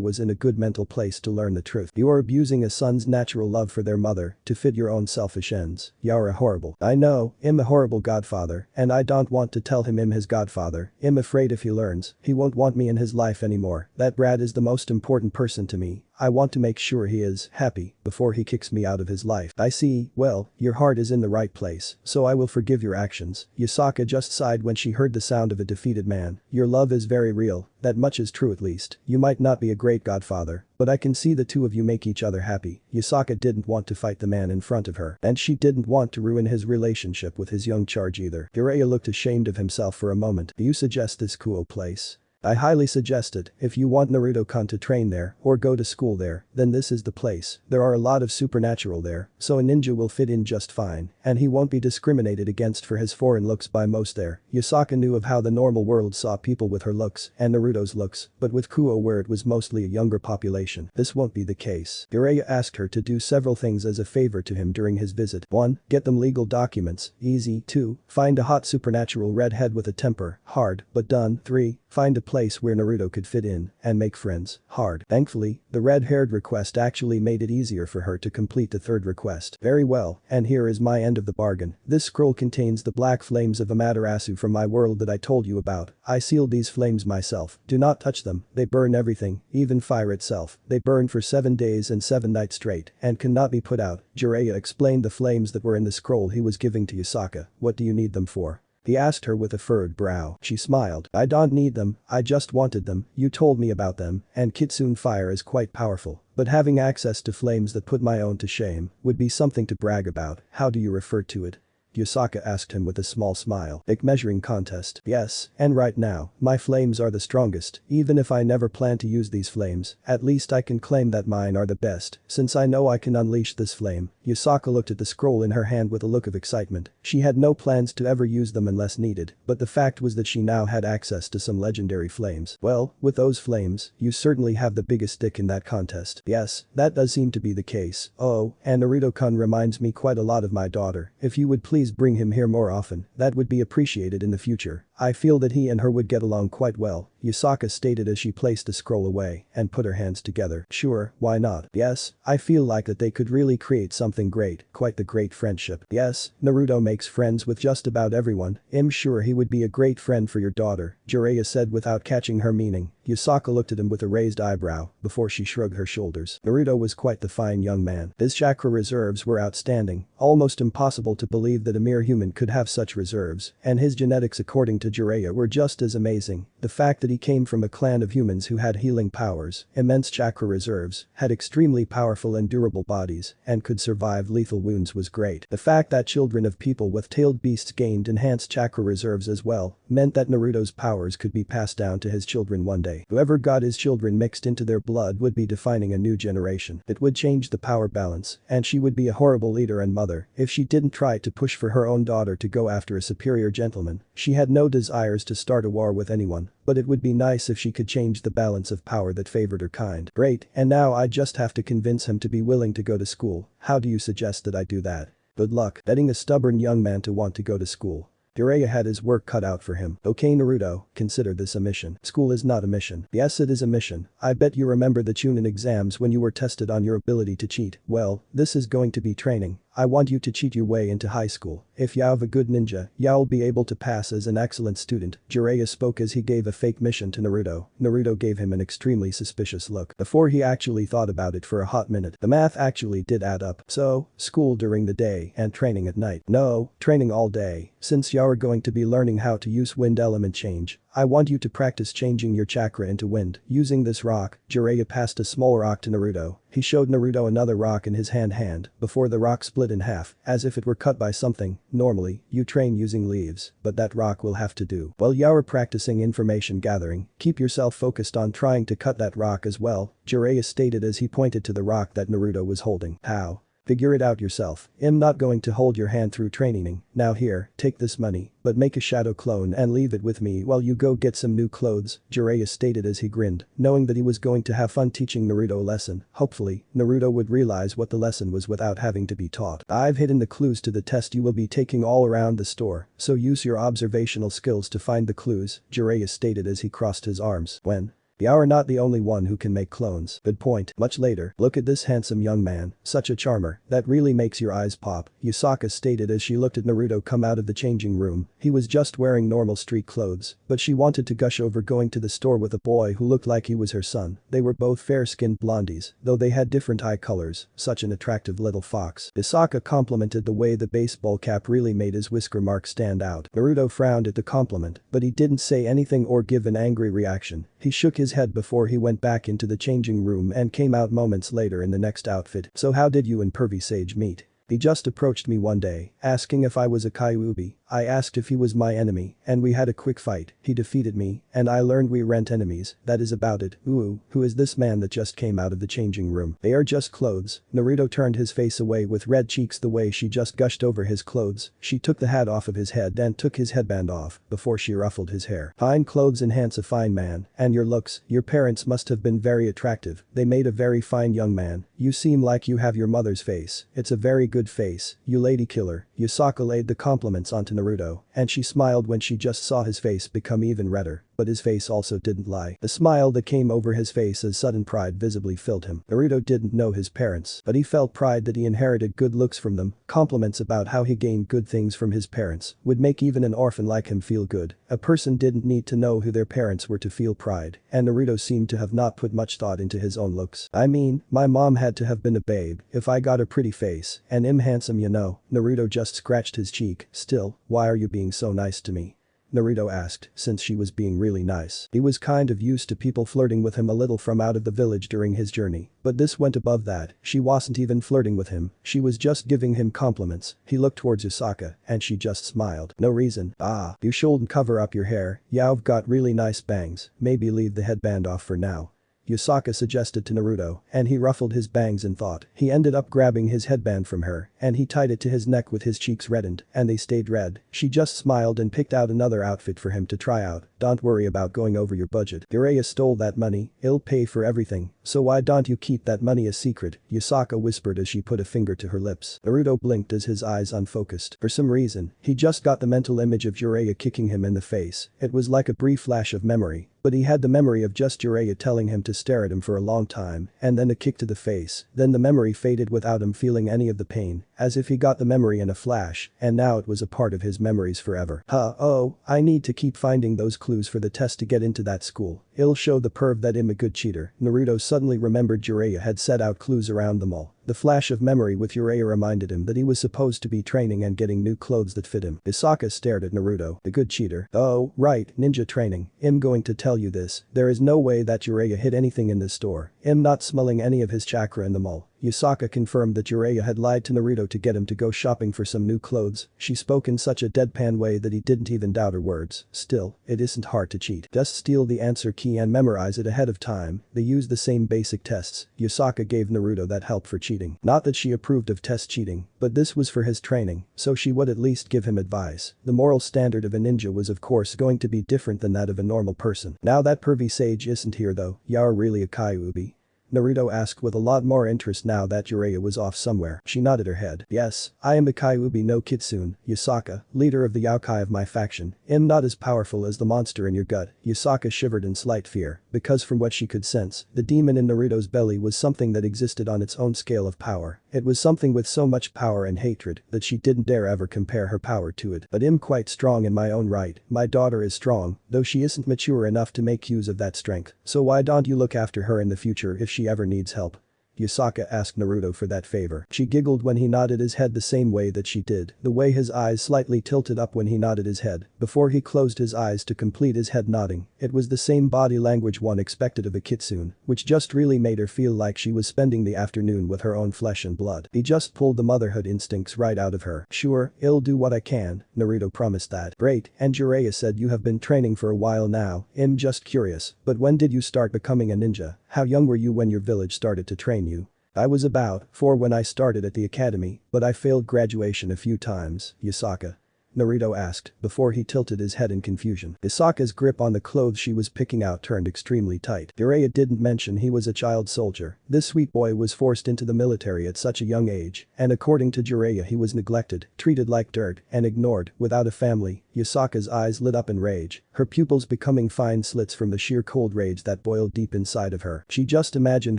was in a good mental place to learn the truth. You are abusing a son's natural love for their mother to fit your own selfish ends. You're a horrible. I know, I'm a horrible godfather, and I don't want to tell him I'm his godfather. I'm afraid if he learns, he won't want me in his life anymore. That brat is the most important person to me. I want to make sure he is happy before he kicks me out of his life. I see, well, your heart is in the right place, so I will forgive your actions. Yasaka just sighed when she heard the sound of a defeated man. Your love is very real, that much is true at least. You might not be a great godfather, but I can see the two of you make each other happy. Yasaka didn't want to fight the man in front of her, and she didn't want to ruin his relationship with his young charge either. Jiraiya looked ashamed of himself for a moment. Do you suggest this cool place? I highly suggest it. If you want Naruto-kun to train there or go to school there, then this is the place. There are a lot of supernatural there, so a ninja will fit in just fine, and he won't be discriminated against for his foreign looks by most there. Yasaka knew of how the normal world saw people with her looks and Naruto's looks, but with Kuo where it was mostly a younger population, this won't be the case. Jiraiya asked her to do several things as a favor to him during his visit. 1. Get them legal documents. Easy. 2. Find a hot supernatural redhead with a temper. Hard, but done. 3. Find a place where Naruto could fit in and make friends. Hard. Thankfully, the red-haired request actually made it easier for her to complete the third request. Very well, and here is my end of the bargain. This scroll contains the black flames of Amaterasu from my world that I told you about. I sealed these flames myself. Do not touch them. They burn everything, even fire itself. They burn for 7 days and 7 nights straight and cannot be put out. Jiraiya explained the flames that were in the scroll he was giving to Yasaka. What do you need them for? He asked her with a furrowed brow. She smiled. I don't need them, I just wanted them. You told me about them, and Kitsune fire is quite powerful. But having access to flames that put my own to shame would be something to brag about. How do you refer to it? Yasaka asked him with a small smile. Big measuring contest. Yes, and right now, my flames are the strongest. Even if I never plan to use these flames, at least I can claim that mine are the best, since I know I can unleash this flame. Yasaka looked at the scroll in her hand with a look of excitement. She had no plans to ever use them unless needed, but the fact was that she now had access to some legendary flames. Well, with those flames, you certainly have the biggest stick in that contest. Yes, that does seem to be the case. Oh, and Naruto-kun reminds me quite a lot of my daughter. If you would please bring him here more often, that would be appreciated in the future. I feel that he and her would get along quite well, Yasaka stated as she placed the scroll away and put her hands together. Sure, why not? Yes, I feel like that they could really create something great, quite the great friendship. Yes, Naruto makes friends with just about everyone. I'm sure he would be a great friend for your daughter, Jiraiya said without catching her meaning. Yasaka looked at him with a raised eyebrow before she shrugged her shoulders. Naruto was quite the fine young man. His chakra reserves were outstanding, almost impossible to believe that a mere human could have such reserves, and his genetics according to Jiraiya were just as amazing. The fact that he came from a clan of humans who had healing powers, immense chakra reserves, had extremely powerful and durable bodies, and could survive lethal wounds was great. The fact that children of people with tailed beasts gained enhanced chakra reserves as well, meant that Naruto's powers could be passed down to his children one day. Whoever got his children mixed into their blood would be defining a new generation. It would change the power balance, and she would be a horrible leader and mother if she didn't try to push for her own daughter to go after a superior gentleman. She had no desires to start a war with anyone, but it would be nice if she could change the balance of power that favored her kind. Great, and now I just have to convince him to be willing to go to school. How do you suggest that I do that? Good luck getting a stubborn young man to want to go to school. Jiraiya had his work cut out for him. Okay Naruto, consider this a mission. School is not a mission. Yes it is a mission. I bet you remember the Chunin exams when you were tested on your ability to cheat. Well, this is going to be training. I want you to cheat your way into high school. If you're a good ninja, you'll be able to pass as an excellent student. Jiraiya spoke as he gave a fake mission to Naruto. Naruto gave him an extremely suspicious look. Before he actually thought about it for a hot minute, the math actually did add up. So, school during the day and training at night. No, training all day. Since you're going to be learning how to use wind element change, I want you to practice changing your chakra into wind. Using this rock, Jiraiya passed a small rock to Naruto. He showed Naruto another rock in his hand before the rock split in half, as if it were cut by something. Normally, you train using leaves, but that rock will have to do. While you're practicing information gathering, keep yourself focused on trying to cut that rock as well, Jiraiya stated as he pointed to the rock that Naruto was holding. How? Figure it out yourself. I'm not going to hold your hand through training. Now here, take this money, but make a shadow clone and leave it with me while you go get some new clothes, Jiraiya stated as he grinned, knowing that he was going to have fun teaching Naruto a lesson. Hopefully, Naruto would realize what the lesson was without having to be taught. I've hidden the clues to the test you will be taking all around the store, so use your observational skills to find the clues, Jiraiya stated as he crossed his arms. When? You're not the only one who can make clones. Good point. Much later, look at this handsome young man, such a charmer, that really makes your eyes pop, Yasaka stated as she looked at Naruto come out of the changing room. He was just wearing normal street clothes, but she wanted to gush over going to the store with a boy who looked like he was her son. They were both fair-skinned blondies, though they had different eye colors, such an attractive little fox. Yasaka complimented the way the baseball cap really made his whisker mark stand out. Naruto frowned at the compliment, but he didn't say anything or give an angry reaction. He shook his head before he went back into the changing room and came out moments later in the next outfit. So how did you and Pervy Sage meet? He just approached me one day, asking if I was a Kyuubi. I asked if he was my enemy, and we had a quick fight. He defeated me, and I learned we weren't enemies. That is about it. Ooh, who is this man that just came out of the changing room? They are just clothes. Naruto turned his face away with red cheeks the way she just gushed over his clothes. She took the hat off of his head and took his headband off before she ruffled his hair. Fine clothes enhance a fine man, and your looks, your parents must have been very attractive. They made a very fine young man. You seem like you have your mother's face. It's a very good face, you lady killer. Yasaka laid the compliments onto Naruto, and she smiled when she just saw his face become even redder. But his face also didn't lie. The smile that came over his face as sudden pride visibly filled him. Naruto didn't know his parents, but he felt pride that he inherited good looks from them. Compliments about how he gained good things from his parents would make even an orphan like him feel good. A person didn't need to know who their parents were to feel pride, and Naruto seemed to have not put much thought into his own looks. I mean, my mom had to have been a babe if I got a pretty face, and I'm handsome you know. Naruto just scratched his cheek. Still, why are you being so nice to me? Naruto asked, since she was being really nice. He was kind of used to people flirting with him a little from out of the village during his journey, but this went above that. She wasn't even flirting with him, she was just giving him compliments. He looked towards Yasaka, and she just smiled. No reason. Ah, you shouldn't cover up your hair, you've got really nice bangs, maybe leave the headband off for now. Yasaka suggested to Naruto, and he ruffled his bangs in thought. He ended up grabbing his headband from her, and he tied it to his neck with his cheeks reddened, and they stayed red. She just smiled and picked out another outfit for him to try out. Don't worry about going over your budget. Jiraiya stole that money, he'll pay for everything, so why don't you keep that money a secret, Yasaka whispered as she put a finger to her lips. Naruto blinked as his eyes unfocused. For some reason, he just got the mental image of Jiraiya kicking him in the face. It was like a brief flash of memory. But he had the memory of just Jiraiya telling him to stare at him for a long time, and then a kick to the face, then the memory faded without him feeling any of the pain, as if he got the memory in a flash, and now it was a part of his memories forever. Oh, I need to keep finding those clues for the test to get into that school. It'll show the perv that I'm a good cheater. Naruto suddenly remembered Jiraiya had set out clues around them all. The flash of memory with Jiraiya reminded him that he was supposed to be training and getting new clothes that fit him. Yasaka stared at Naruto. The good cheater. Oh, right, ninja training. I'm going to tell you this. There is no way that Jiraiya hid anything in this store. I'm not smelling any of his chakra in the mall. Yasaka confirmed that Jiraiya had lied to Naruto to get him to go shopping for some new clothes. She spoke in such a deadpan way that he didn't even doubt her words. Still, it isn't hard to cheat. Just steal the answer key and memorize it ahead of time. They use the same basic tests. Yasaka gave Naruto that help for cheating. Not that she approved of test cheating, but this was for his training, so she would at least give him advice. The moral standard of a ninja was of course going to be different than that of a normal person. Now that pervy sage isn't here though, you're really a Kyuubi? Naruto asked with a lot more interest now that Jiraiya was off somewhere. She nodded her head. Yes, I am the Kyuubi no Kitsune, Yasaka, leader of the Yokai of my faction. I'm not as powerful as the monster in your gut. Yasaka shivered in slight fear, because from what she could sense, the demon in Naruto's belly was something that existed on its own scale of power. It was something with so much power and hatred that she didn't dare ever compare her power to it. But I'm quite strong in my own right. My daughter is strong, though she isn't mature enough to make use of that strength. So why don't you look after her in the future if she ever needs help? Yasaka asked Naruto for that favor. She giggled when he nodded his head the same way that she did, the way his eyes slightly tilted up when he nodded his head, before he closed his eyes to complete his head nodding. It was the same body language one expected of a kitsune, which just really made her feel like she was spending the afternoon with her own flesh and blood. He just pulled the motherhood instincts right out of her. Sure, I'll do what I can, Naruto promised that. Great, and Jiraiya said you have been training for a while now. I'm just curious, but when did you start becoming a ninja? How young were you when your village started to train you? I was about 4 when I started at the academy, but I failed graduation a few times, Yasaka. Naruto asked, before he tilted his head in confusion. Yasaka's grip on the clothes she was picking out turned extremely tight. Jiraiya didn't mention he was a child soldier. This sweet boy was forced into the military at such a young age, and according to Jiraiya he was neglected, treated like dirt, and ignored, without a family. Yasaka's eyes lit up in rage, her pupils becoming fine slits from the sheer cold rage that boiled deep inside of her. She just imagined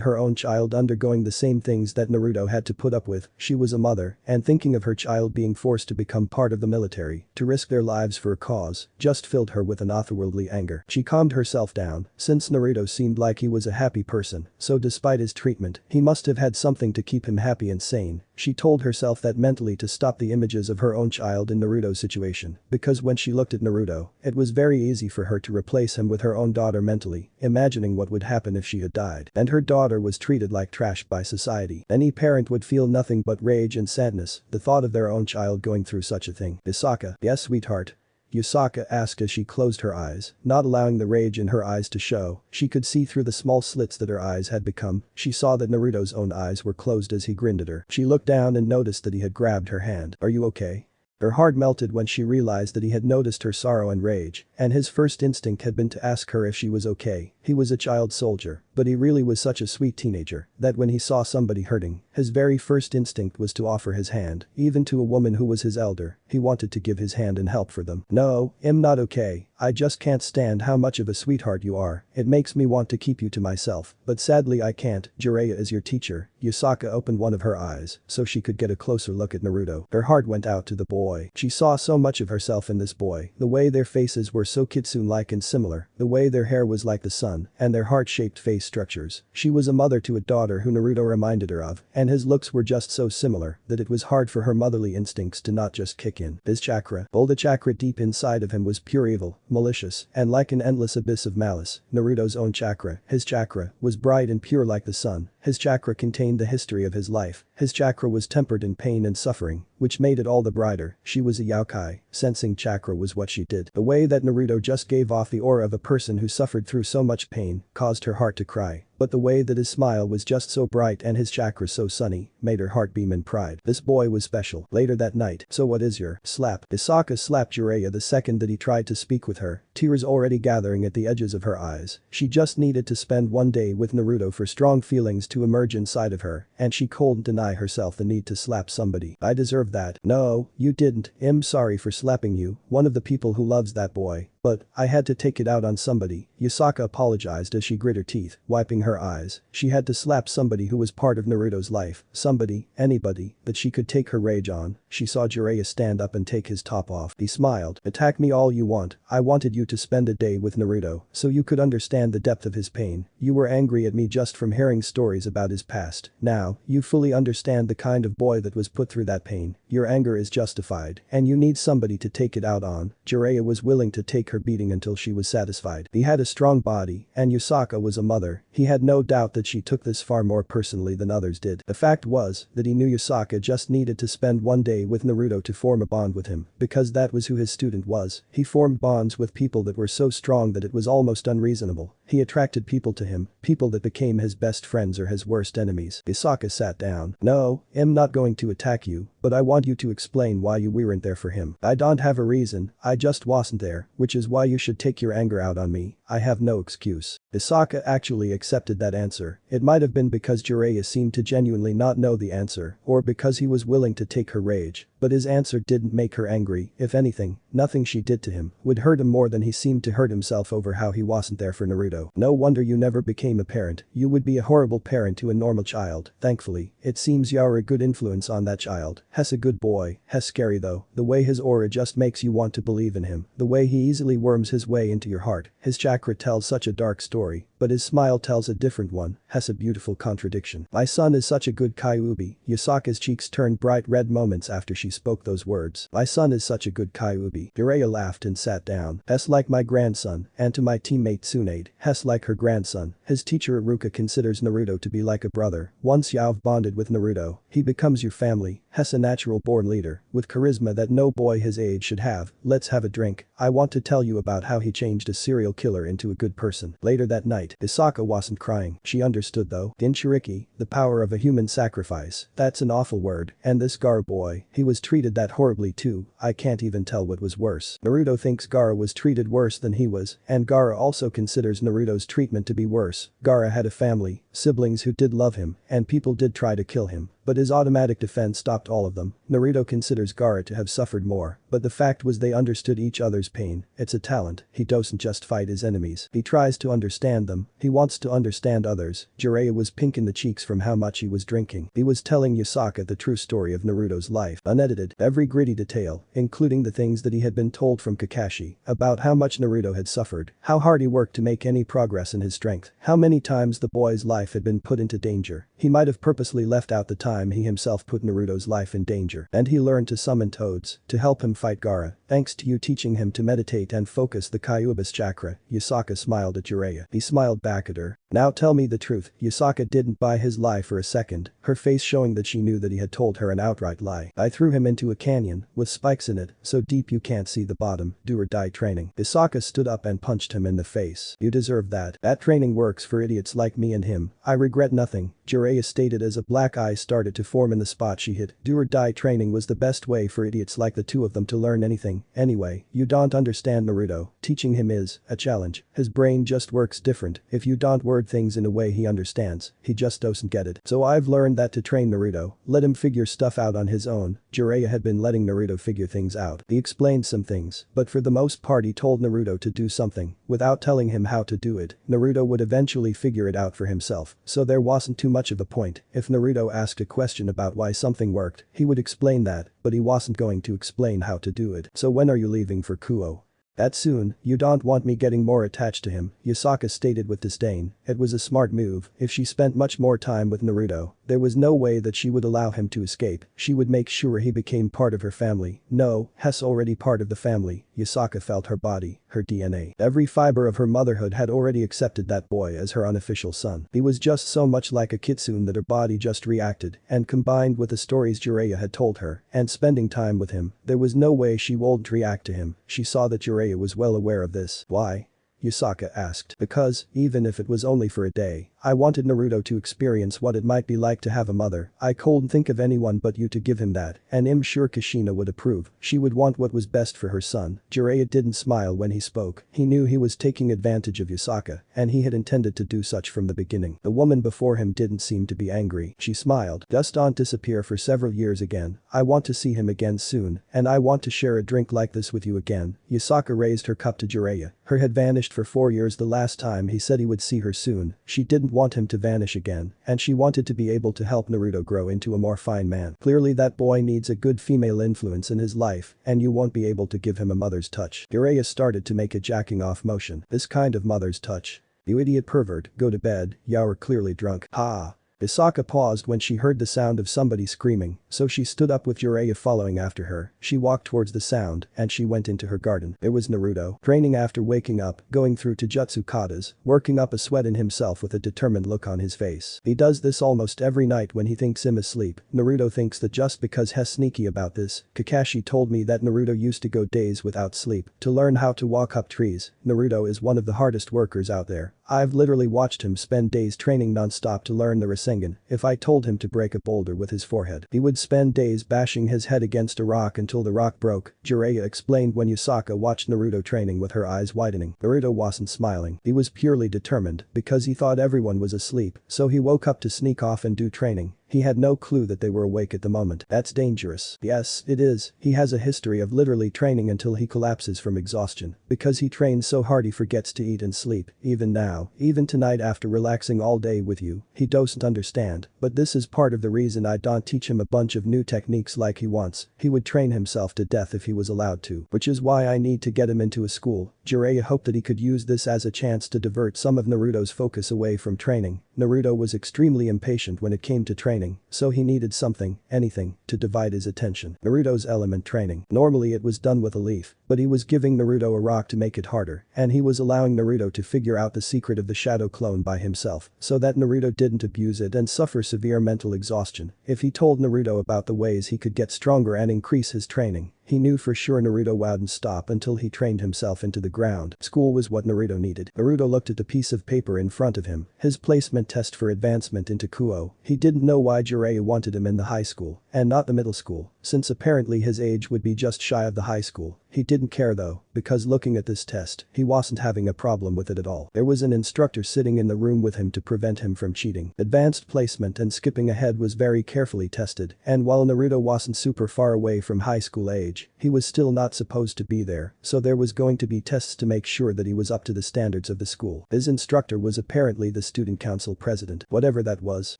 her own child undergoing the same things that Naruto had to put up with. She was a mother, and thinking of her child being forced to become part of the military, to risk their lives for a cause, just filled her with an otherworldly anger. She calmed herself down, since Naruto seemed like he was a happy person, so despite his treatment, he must have had something to keep him happy and sane. She told herself that mentally to stop the images of her own child in Naruto's situation, because when she looked at Naruto, it was very easy for her to replace him with her own daughter mentally, imagining what would happen if she had died. And her daughter was treated like trash by society. Any parent would feel nothing but rage and sadness, the thought of their own child going through such a thing. Yasaka, yes sweetheart? Yasaka asked as she closed her eyes, not allowing the rage in her eyes to show. She could see through the small slits that her eyes had become. She saw that Naruto's own eyes were closed as he grinned at her. She looked down and noticed that he had grabbed her hand. Are you okay? Her heart melted when she realized that he had noticed her sorrow and rage, and his first instinct had been to ask her if she was okay. He was a child soldier, but he really was such a sweet teenager that when he saw somebody hurting, his very first instinct was to offer his hand, even to a woman who was his elder. He wanted to give his hand and help for them. No, I'm not okay. I just can't stand how much of a sweetheart you are. It makes me want to keep you to myself, but sadly I can't. Jiraiya is your teacher. Yasaka opened one of her eyes so she could get a closer look at Naruto. Her heart went out to the boy. She saw so much of herself in this boy, the way their faces were so kitsune-like and similar, the way their hair was like the sun, and their heart-shaped face structures. She was a mother to a daughter who Naruto reminded her of, and his looks were just so similar that it was hard for her motherly instincts to not just kick in. His chakra, all the chakra deep inside of him was pure evil, malicious, and like an endless abyss of malice. Naruto's own chakra, his chakra, was bright and pure like the sun. His chakra contained the history of his life. His chakra was tempered in pain and suffering, which made it all the brighter. She was a yokai. Sensing chakra was what she did. The way that Naruto just gave off the aura of a person who suffered through so much pain caused her heart to cry. but the way that his smile was just so bright and his chakra so sunny made her heart beam in pride. This boy was special. Later that night, so what is your slap? Yasaka slapped Jiraiya the second that he tried to speak with her, tears already gathering at the edges of her eyes. She just needed to spend one day with Naruto for strong feelings to emerge inside of her, and she couldn't deny herself the need to slap somebody. I deserve that. No, you didn't. I'm sorry for slapping you, one of the people who loves that boy. But, I had to take it out on somebody. Yasaka apologized as she grit her teeth, wiping her eyes. She had to slap somebody who was part of Naruto's life. Somebody, anybody, that she could take her rage on. She saw Jiraiya stand up and take his top off. He smiled. Attack me all you want. I wanted you to spend a day with Naruto, so you could understand the depth of his pain. You were angry at me just from hearing stories about his past. Now, you fully understand the kind of boy that was put through that pain. Your anger is justified, and you need somebody to take it out on. Jiraiya was willing to take her beating until she was satisfied. He had a strong body, and Yasaka was a mother. He had no doubt that she took this far more personally than others did. The fact was that he knew Yasaka just needed to spend one day with Naruto to form a bond with him, because that was who his student was. He formed bonds with people that were so strong that it was almost unreasonable. He attracted people to him, people that became his best friends or his worst enemies. Yasaka sat down. No, I'm not going to attack you, but I want you to explain why you weren't there for him. I don't have a reason, I just wasn't there, which is why you should take your anger out on me. I have no excuse. Yasaka actually accepted that answer. It might have been because Jiraiya seemed to genuinely not know the answer, or because he was willing to take her rage, but his answer didn't make her angry. If anything, nothing she did to him would hurt him more than he seemed to hurt himself over how he wasn't there for Naruto. No wonder you never became a parent. You would be a horrible parent to a normal child. Thankfully, it seems you're a good influence on that child. He's a good boy. He's scary though. The way his aura just makes you want to believe in him. The way he easily worms his way into your heart. His chakra tells such a dark story, but his smile tells a different one. Has a beautiful contradiction. My son is such a good Kyuubi. Yasaka's cheeks turned bright red moments after she spoke those words. My son is such a good Kyuubi. Jiraiya laughed and sat down. He's like my grandson, and to my teammate Tsunade, he's like her grandson. His teacher Iruka considers Naruto to be like a brother. Once you've bonded with Naruto, he becomes your family. He's a natural born leader, with charisma that no boy his age should have. Let's have a drink. I want to tell you about how he changed a serial killer into a good person. Later that night, Yasaka wasn't crying. She understood though. Jinchuriki, the power of a human sacrifice. That's an awful word. And this Gaara boy, he was treated that horribly too. I can't even tell what was worse. Naruto thinks Gaara was treated worse than he was, and Gaara also considers Naruto's treatment to be worse. Gaara had a family, siblings who did love him, and people did try to kill him. But his automatic defense stopped all of them. Naruto considers Gaara to have suffered more, but the fact was they understood each other's pain. It's a talent. He doesn't just fight his enemies. He tries to understand them. He wants to understand others. Jiraiya was pink in the cheeks from how much he was drinking. He was telling Yasaka the true story of Naruto's life. Unedited, every gritty detail, including the things that he had been told from Kakashi, about how much Naruto had suffered, how hard he worked to make any progress in his strength, how many times the boy's life had been put into danger. He might have purposely left out the time he himself put Naruto's life in danger. And he learned to summon toads to help him fight Gaara. Thanks to you teaching him to meditate and focus the Kyuubi's chakra. Yasaka smiled at Jiraiya. He smiled back at her. Now tell me the truth. Yasaka didn't buy his lie for a second, her face showing that she knew that he had told her an outright lie. I threw him into a canyon with spikes in it, so deep you can't see the bottom. Do or die training. Yasaka stood up and punched him in the face. You deserve that. That training works for idiots like me and him. I regret nothing, Jiraiya stated as a black eye started to form in the spot she hit. Do or die training was the best way for idiots like the two of them to learn anything. Anyway, you don't understand Naruto. Teaching him is a challenge. His brain just works different. If you don't word things in a way he understands, he just doesn't get it. So I've learned that to train Naruto, let him figure stuff out on his own. Jiraiya had been letting Naruto figure things out. He explained some things, but for the most part he told Naruto to do something without telling him how to do it. Naruto would eventually figure it out for himself, so there wasn't too much of a point. If Naruto asked a question about why something worked, he would explain that, but he wasn't going to explain how to do it. So when are you leaving for Kuo? That soon. You don't want me getting more attached to him, Yasaka stated with disdain. It was a smart move. If she spent much more time with Naruto, there was no way that she would allow him to escape. She would make sure he became part of her family. No, he's already part of the family. Yasaka felt her body, her DNA. Every fiber of her motherhood had already accepted that boy as her unofficial son. He was just so much like a kitsune that her body just reacted, and combined with the stories Jiraiya had told her, and spending time with him, there was no way she wouldn't react to him. She saw that Jiraiya was well aware of this. Why? Yasaka asked. Because, even if it was only for a day, I wanted Naruto to experience what it might be like to have a mother. I couldn't think of anyone but you to give him that, and I'm sure Kushina would approve. She would want what was best for her son. Jiraiya didn't smile when he spoke. He knew he was taking advantage of Yasaka, and he had intended to do such from the beginning. The woman before him didn't seem to be angry. She smiled. Just don't disappear for several years again. I want to see him again soon, and I want to share a drink like this with you again. Yasaka raised her cup to Jiraiya. Her had vanished for 4 years the last time he said he would see her soon. She didn't want him to vanish again, and she wanted to be able to help Naruto grow into a more fine man. Clearly that boy needs a good female influence in his life, and you won't be able to give him a mother's touch. Jiraiya started to make a jacking off motion. This kind of mother's touch. You idiot pervert, go to bed, you're clearly drunk. Ha. Yasaka paused when she heard the sound of somebody screaming, so she stood up with Jiraiya following after her. She walked towards the sound, and she went into her garden. It was Naruto, training after waking up, going through Taijutsu katas, working up a sweat in himself with a determined look on his face. He does this almost every night when he thinks I'm asleep. Naruto thinks that just because he's sneaky about this. Kakashi told me that Naruto used to go days without sleep to learn how to walk up trees. Naruto is one of the hardest workers out there. I've literally watched him spend days training non-stop to learn the Rasengan. If I told him to break a boulder with his forehead, he would spend days bashing his head against a rock until the rock broke, Jiraiya explained when Yasaka watched Naruto training with her eyes widening. Naruto wasn't smiling. He was purely determined because he thought everyone was asleep, so he woke up to sneak off and do training. He had no clue that they were awake at the moment. That's dangerous. Yes, it is. He has a history of literally training until he collapses from exhaustion. Because he trains so hard he forgets to eat and sleep. Even now, even tonight after relaxing all day with you, he doesn't understand. But this is part of the reason I don't teach him a bunch of new techniques like he wants. He would train himself to death if he was allowed to. Which is why I need to get him into a school. Jiraiya hoped that he could use this as a chance to divert some of Naruto's focus away from training. Naruto was extremely impatient when it came to training, so he needed something, anything, to divide his attention. Naruto's element training. Normally it was done with a leaf, but he was giving Naruto a rock to make it harder, and he was allowing Naruto to figure out the secret of the shadow clone by himself, so that Naruto didn't abuse it and suffer severe mental exhaustion. If he told Naruto about the ways he could get stronger and increase his training, he knew for sure Naruto wouldn't stop until he trained himself into the ground. School was what Naruto needed. Naruto looked at the piece of paper in front of him, his placement test for advancement into Kuo. He didn't know why Jiraiya wanted him in the high school, and not the middle school, since apparently his age would be just shy of the high school. He didn't care though, because looking at this test, he wasn't having a problem with it at all. There was an instructor sitting in the room with him to prevent him from cheating. Advanced placement and skipping ahead was very carefully tested, and while Naruto wasn't super far away from high school age, he was still not supposed to be there, so there was going to be tests to make sure that he was up to the standards of the school. His instructor was apparently the student council president. Whatever that was,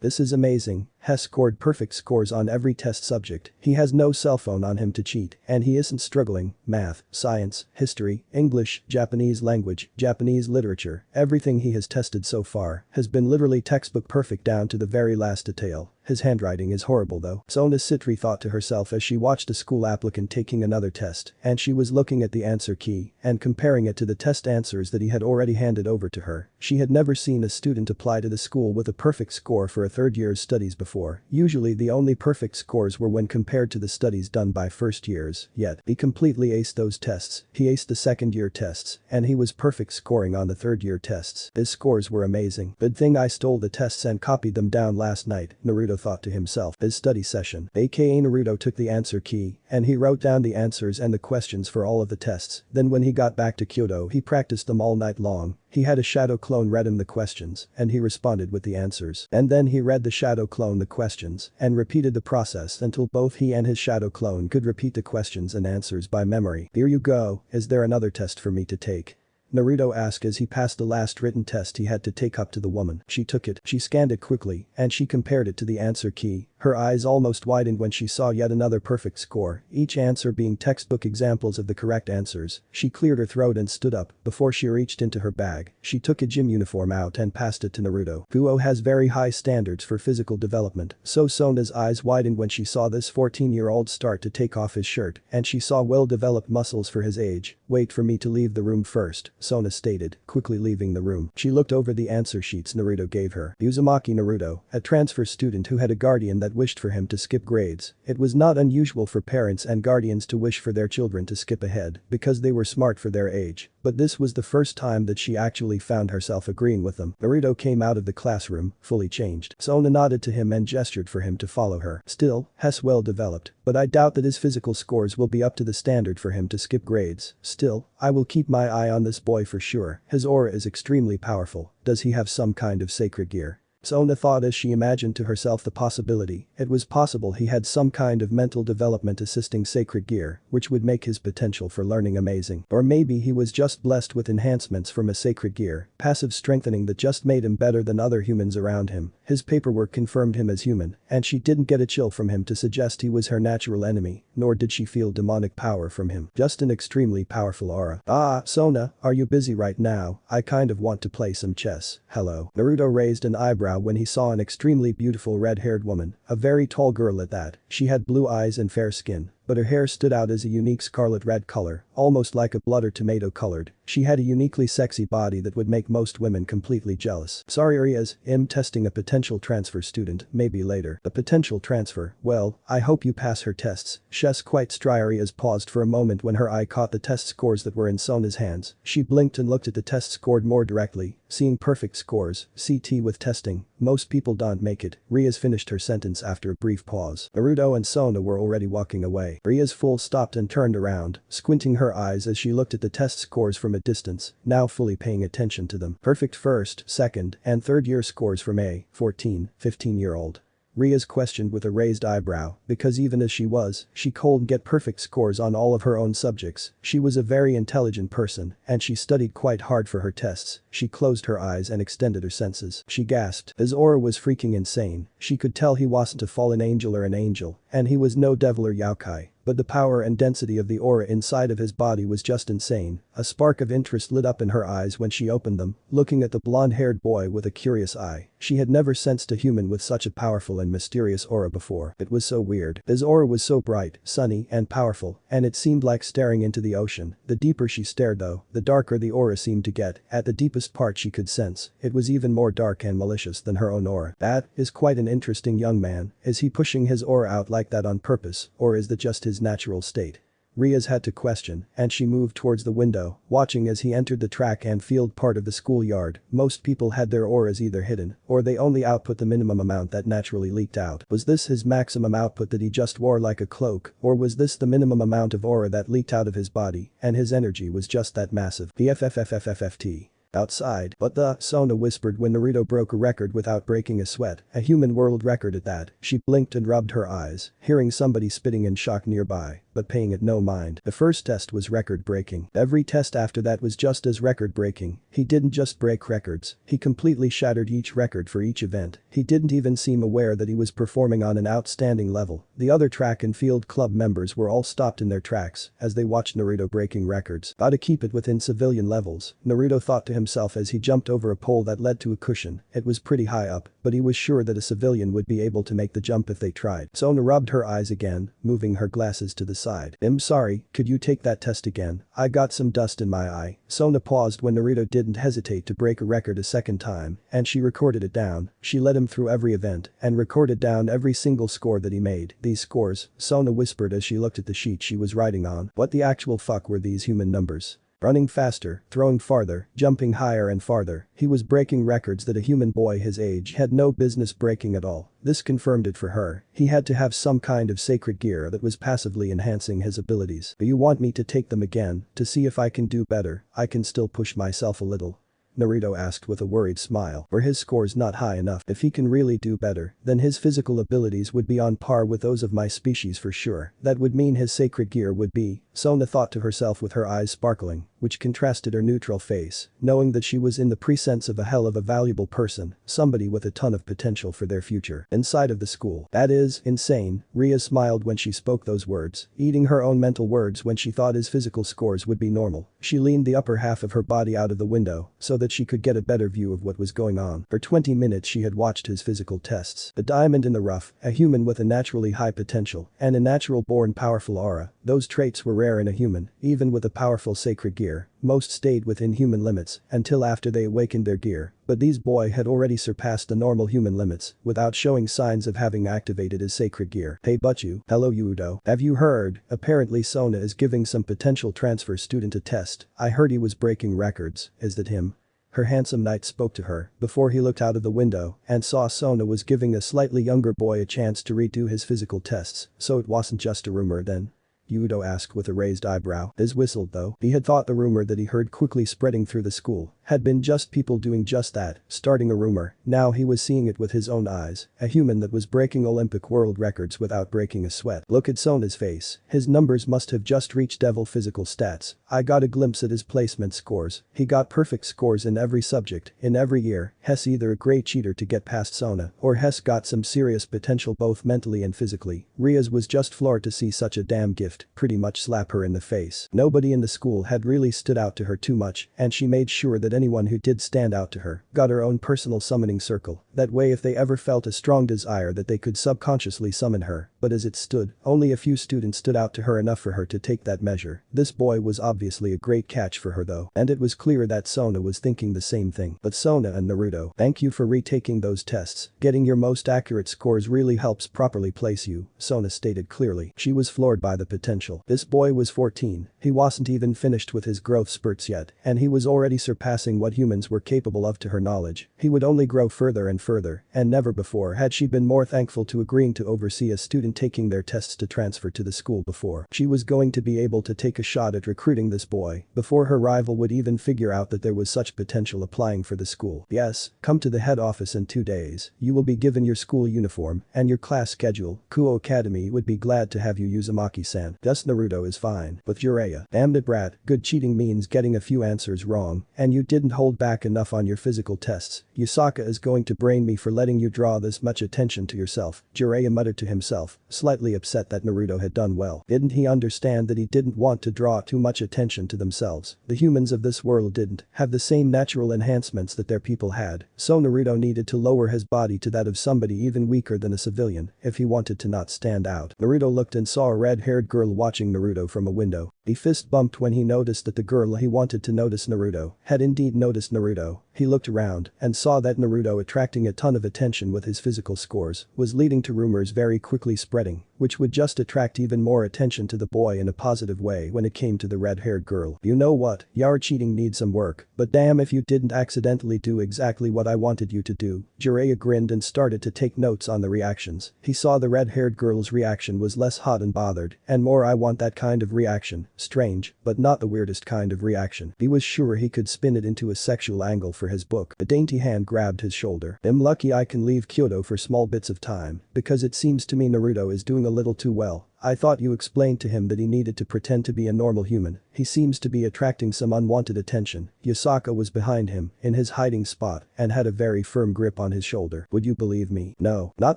this is amazing. He scored perfect scores on every test subject. He has no cell phone on him to cheat, and he isn't struggling. Math, science, history, English, Japanese language, Japanese literature, everything he has tested so far has been literally textbook perfect down to the very last detail. His handwriting is horrible though. Sona Citri thought to herself as she watched a school applicant taking another test, and she was looking at the answer key and comparing it to the test answers that he had already handed over to her. She had never seen a student apply to the school with a perfect score for a third year's studies before. Usually the only perfect scores were when compared to the studies done by first years, yet he completely aced those tests. He aced the second year tests, and he was perfect scoring on the third year tests. His scores were amazing. Good thing I stole the tests and copied them down last night, Naruto thought to himself. His study session, aka Naruto took the answer key, and he wrote down the answers and the questions for all of the tests. Then when he got back to Kyoto he practiced them all night long. He had a shadow clone read him the questions, and he responded with the answers. And then he read the shadow clone the questions, and repeated the process until both he and his shadow clone could repeat the questions and answers by memory. Here you go, is there another test for me to take? Naruto asked as he passed the last written test he had to take up to the woman. She took it, she scanned it quickly, and she compared it to the answer key. Her eyes almost widened when she saw yet another perfect score, each answer being textbook examples of the correct answers. She cleared her throat and stood up. Before she reached into her bag, she took a gym uniform out and passed it to Naruto. Kuo has very high standards for physical development, so Sona's eyes widened when she saw this 14-year-old start to take off his shirt, and she saw well-developed muscles for his age. Wait for me to leave the room first, Sona stated, quickly leaving the room. She looked over the answer sheets Naruto gave her. Uzumaki Naruto, a transfer student who had a guardian that wished for him to skip grades. It was not unusual for parents and guardians to wish for their children to skip ahead because they were smart for their age. But this was the first time that she actually found herself agreeing with them. Naruto came out of the classroom, fully changed. Sona nodded to him and gestured for him to follow her. Still, Hess well developed, but I doubt that his physical scores will be up to the standard for him to skip grades. Still, I will keep my eye on this boy for sure. His aura is extremely powerful. Does he have some kind of sacred gear? Sona thought as she imagined to herself the possibility. It was possible he had some kind of mental development assisting sacred gear, which would make his potential for learning amazing. Or maybe he was just blessed with enhancements from a sacred gear, passive strengthening that just made him better than other humans around him. His paperwork confirmed him as human, and she didn't get a chill from him to suggest he was her natural enemy, nor did she feel demonic power from him. Just an extremely powerful aura. Ah, Sona, are you busy right now? I kind of want to play some chess. Hello. Naruto raised an eyebrow when he saw an extremely beautiful red-haired woman, a very tall girl at that. She had blue eyes and fair skin, but her hair stood out as a unique scarlet red color, almost like a blood or tomato colored. She had a uniquely sexy body that would make most women completely jealous. Sorry Arias, I'm testing a potential transfer student, maybe later. A potential transfer, well, I hope you pass her tests. She's quite shy. Arias paused for a moment when her eye caught the test scores that were in Sona's hands. She blinked and looked at the test scored more directly, seeing perfect scores, CT with testing. Most people don't make it. Rias finished her sentence after a brief pause. Naruto and Sona were already walking away. Rias full stopped and turned around, squinting her eyes as she looked at the test scores from a distance, now fully paying attention to them. Perfect first, second, and third year scores from a 14, 15-year-old. Rias questioned with a raised eyebrow, because even as she couldn't get perfect scores on all of her own subjects. She was a very intelligent person, and she studied quite hard for her tests. She closed her eyes and extended her senses. She gasped. His aura was freaking insane. She could tell he wasn't a fallen angel or an angel, and he was no devil or yokai. But the power and density of the aura inside of his body was just insane. A spark of interest lit up in her eyes when she opened them, looking at the blonde-haired boy with a curious eye. She had never sensed a human with such a powerful and mysterious aura before. It was so weird. His aura was so bright, sunny, and powerful, and it seemed like staring into the ocean. The deeper she stared though, the darker the aura seemed to get. At the deepest part she could sense, it was even more dark and malicious than her own aura. That is quite an interesting young man. Is he pushing his aura out like that on purpose, or is that just his natural state? Rias had to question, and she moved towards the window, watching as he entered the track and field part of the schoolyard. Most people had their auras either hidden, or they only output the minimum amount that naturally leaked out. Was this his maximum output that he just wore like a cloak, or was this the minimum amount of aura that leaked out of his body, and his energy was just that massive? PFFFFFFT. Outside, but Sona whispered when Naruto broke a record without breaking a sweat, a human world record at that. She blinked and rubbed her eyes, hearing somebody spitting in shock nearby, but paying it no mind. The first test was record-breaking. Every test after that was just as record-breaking. He didn't just break records, he completely shattered each record for each event. He didn't even seem aware that he was performing on an outstanding level. The other track and field club members were all stopped in their tracks as they watched Naruto breaking records. Gotta keep it within civilian levels, Naruto thought to himself as he jumped over a pole that led to a cushion. It was pretty high up, but he was sure that a civilian would be able to make the jump if they tried. Sona rubbed her eyes again, moving her glasses to the side. I'm sorry, could you take that test again? I got some dust in my eye. Sona paused when Naruto didn't hesitate to break a record a second time, and she recorded it down. She led him through every event and recorded down every single score that he made. These scores, Sona whispered as she looked at the sheet she was writing on. What the actual fuck were these human numbers? Running faster, throwing farther, jumping higher and farther. He was breaking records that a human boy his age had no business breaking at all. This confirmed it for her. He had to have some kind of sacred gear that was passively enhancing his abilities. Do you want me to take them again, to see if I can do better? I can still push myself a little. Naruto asked with a worried smile. Were his scores not high enough? If he can really do better, then his physical abilities would be on par with those of my species for sure. That would mean his sacred gear would be, Sona thought to herself with her eyes sparkling, which contrasted her neutral face, knowing that she was in the presence of a hell of a valuable person, somebody with a ton of potential for their future. Inside of the school. That is insane. Ria smiled when she spoke those words, eating her own mental words when she thought his physical scores would be normal. She leaned the upper half of her body out of the window so that she could get a better view of what was going on. For 20 minutes she had watched his physical tests. A diamond in the rough, a human with a naturally high potential, and a natural born powerful aura. Those traits were rare in a human, even with a powerful sacred gear. Most stayed within human limits until after they awakened their gear, but these boy had already surpassed the normal human limits without showing signs of having activated his sacred gear. Hey but you, hello Yudo. Have you heard? Apparently Sona is giving some potential transfer student a test. I heard he was breaking records. Is that him? Her handsome knight spoke to her before he looked out of the window and saw Sona was giving a slightly younger boy a chance to redo his physical tests, so it wasn't just a rumor then. Yudo asked with a raised eyebrow. Liz whistled though. He had thought the rumor that he heard quickly spreading through the school had been just people doing just that, starting a rumor. Now he was seeing it with his own eyes, a human that was breaking Olympic world records without breaking a sweat. Look at Sona's face. His numbers must have just reached devil physical stats. I got a glimpse at his placement scores. He got perfect scores in every subject, in every year. Hess either a great cheater to get past Sona, or Hess got some serious potential both mentally and physically. Riaz was just floored to see such a damn gift, pretty much slap her in the face. Nobody in the school had really stood out to her too much, and she made sure that anyone who did stand out to her got her own personal summoning circle. That way if they ever felt a strong desire that they could subconsciously summon her. But as it stood, only a few students stood out to her enough for her to take that measure. This boy was obviously a great catch for her though, and it was clear that Sona was thinking the same thing. But Sona and Naruto, thank you for retaking those tests. Getting your most accurate scores really helps properly place you, Sona stated clearly. She was floored by the potential. This boy was 14, he wasn't even finished with his growth spurts yet, and he was already surpassing what humans were capable of to her knowledge. He would only grow further and further, and never before had she been more thankful to agreeing to oversee a student taking their tests to transfer to the school before. She was going to be able to take a shot at recruiting this boy before her rival would even figure out that there was such potential applying for the school. Yes, come to the head office in 2 days. You will be given your school uniform and your class schedule. Kuo Academy would be glad to have you, Uzumaki-san. Thus Naruto is fine. With Jiraiya, damn it brat, good cheating means getting a few answers wrong, and you didn't hold back enough on your physical tests. Yasaka is going to brain me for letting you draw this much attention to yourself, Jiraiya muttered to himself, slightly upset that Naruto had done well. Didn't he understand that he didn't want to draw too much attention to themselves? The humans of this world didn't have the same natural enhancements that their people had, so Naruto needed to lower his body to that of somebody even weaker than a civilian if he wanted to not stand out. Naruto looked and saw a red-haired girl watching Naruto from a window. He fist bumped when he noticed that the girl he wanted to notice Naruto had indeed noticed Naruto. He looked around and saw that Naruto, attracting a ton of attention with his physical scores, was leading to rumors very quickly spreading, which would just attract even more attention to the boy in a positive way when it came to the red-haired girl. You know what, your cheating needs some work, but damn if you didn't accidentally do exactly what I wanted you to do. Jiraiya grinned and started to take notes on the reactions. He saw the red-haired girl's reaction was less hot and bothered, and more I want that kind of reaction. Strange, but not the weirdest kind of reaction. He was sure he could spin it into a sexual angle for his book. A dainty hand grabbed his shoulder. I'm lucky I can leave Kyoto for small bits of time, because it seems to me Naruto is doing a little too well. I thought you explained to him that he needed to pretend to be a normal human. He seems to be attracting some unwanted attention. Yasaka was behind him, in his hiding spot, and had a very firm grip on his shoulder. Would you believe me? No, not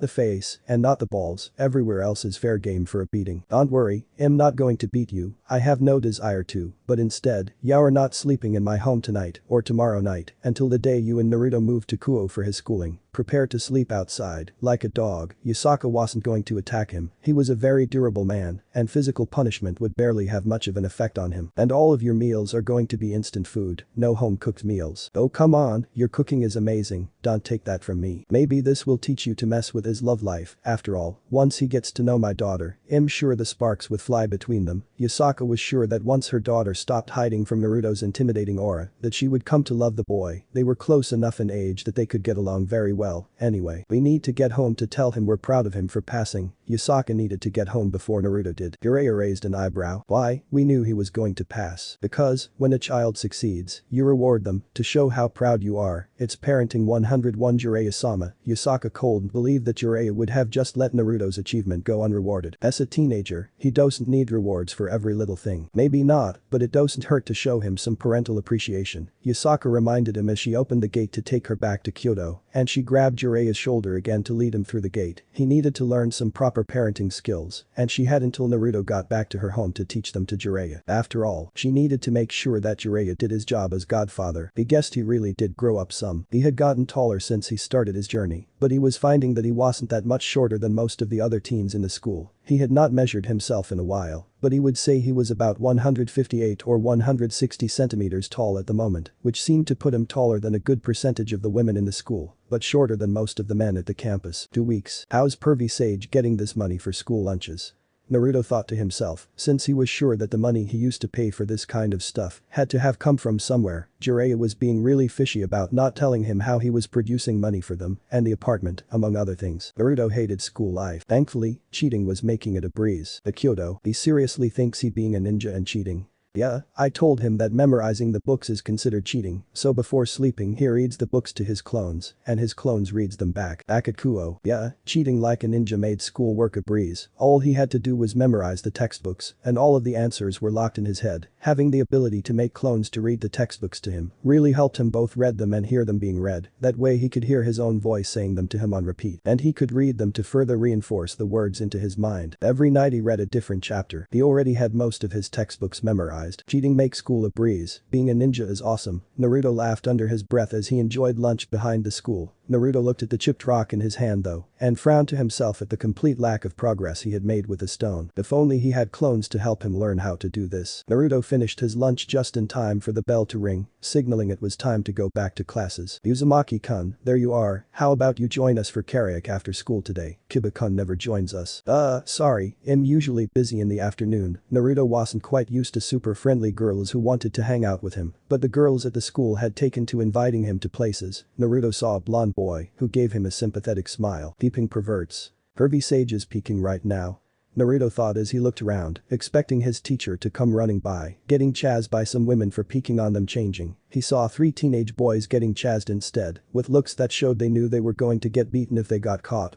the face, and not the balls. Everywhere else is fair game for a beating. Don't worry, I'm not going to beat you. I have no desire to, but instead, you're not sleeping in my home tonight, or tomorrow night, until the day you and Naruto move to Kuo for his schooling. Prepare to sleep outside, like a dog. Yasaka wasn't going to attack him. He was a very durable man, and physical punishment would barely have much of an effect on him. And all of your meals are going to be instant food, no home-cooked meals. Oh come on, your cooking is amazing, don't take that from me. Maybe this will teach you to mess with his love life. After all, once he gets to know my daughter, I'm sure the sparks would fly between them. Yasaka was sure that once her daughter stopped hiding from Naruto's intimidating aura, that she would come to love the boy. They were close enough in age that they could get along very well. Anyway, we need to get home to tell him we're proud of him for passing. Yasaka needed to get home before Naruto did. Jiraiya raised an eyebrow. Why? We knew he was going to pass. Because, when a child succeeds, you reward them, to show how proud you are. It's parenting 101 Jiraiya-sama. Yasaka cold believed that Jiraiya would have just let Naruto's achievement go unrewarded. As a teenager, he doesn't need rewards for every little thing. Maybe not, but it doesn't hurt to show him some parental appreciation. Yasaka reminded him as she opened the gate to take her back to Kyoto, and she grabbed Jiraiya's shoulder again to lead him through the gate. He needed to learn some proper parenting skills, and she had until Naruto got back to her home to teach them to Jiraiya. After all, she needed to make sure that Jiraiya did his job as godfather. He guessed he really did grow up some. He had gotten taller since he started his journey, but he was finding that he wasn't that much shorter than most of the other teens in the school. He had not measured himself in a while, but but he would say he was about 158 or 160 centimeters tall at the moment, which seemed to put him taller than a good percentage of the women in the school, but shorter than most of the men at the campus. 2 weeks. How's Pervy Sage getting this money for school lunches? Naruto thought to himself, since he was sure that the money he used to pay for this kind of stuff had to have come from somewhere. Jiraiya was being really fishy about not telling him how he was producing money for them and the apartment, among other things. Naruto hated school life. Thankfully, cheating was making it a breeze. The Kyoto, he seriously thinks he being a ninja and cheating. Yeah, I told him that memorizing the books is considered cheating, so before sleeping he reads the books to his clones, and his clones reads them back. Back at Kuo, yeah, cheating like a ninja made schoolwork a breeze. All he had to do was memorize the textbooks, and all of the answers were locked in his head. Having the ability to make clones to read the textbooks to him really helped him both read them and hear them being read. That way he could hear his own voice saying them to him on repeat, and he could read them to further reinforce the words into his mind. Every night he read a different chapter. He already had most of his textbooks memorized. Cheating makes school a breeze. Being a ninja is awesome. Naruto laughed under his breath as he enjoyed lunch behind the school. Naruto looked at the chipped rock in his hand though, and frowned to himself at the complete lack of progress he had made with the stone. If only he had clones to help him learn how to do this. Naruto finished his lunch just in time for the bell to ring, signaling it was time to go back to classes. Uzumaki-kun, there you are, how about you join us for karaoke after school today? Kiba-kun never joins us. Sorry, I'm usually busy in the afternoon. Naruto wasn't quite used to super friendly girls who wanted to hang out with him, but the girls at the school had taken to inviting him to places. Naruto saw a blonde boy who gave him a sympathetic smile. Peeping perverts. Pervy Sage is peeking right now. Naruto thought as he looked around, expecting his teacher to come running by, getting chased by some women for peeking on them changing. He saw 3 teenage boys getting chased instead, with looks that showed they knew they were going to get beaten if they got caught.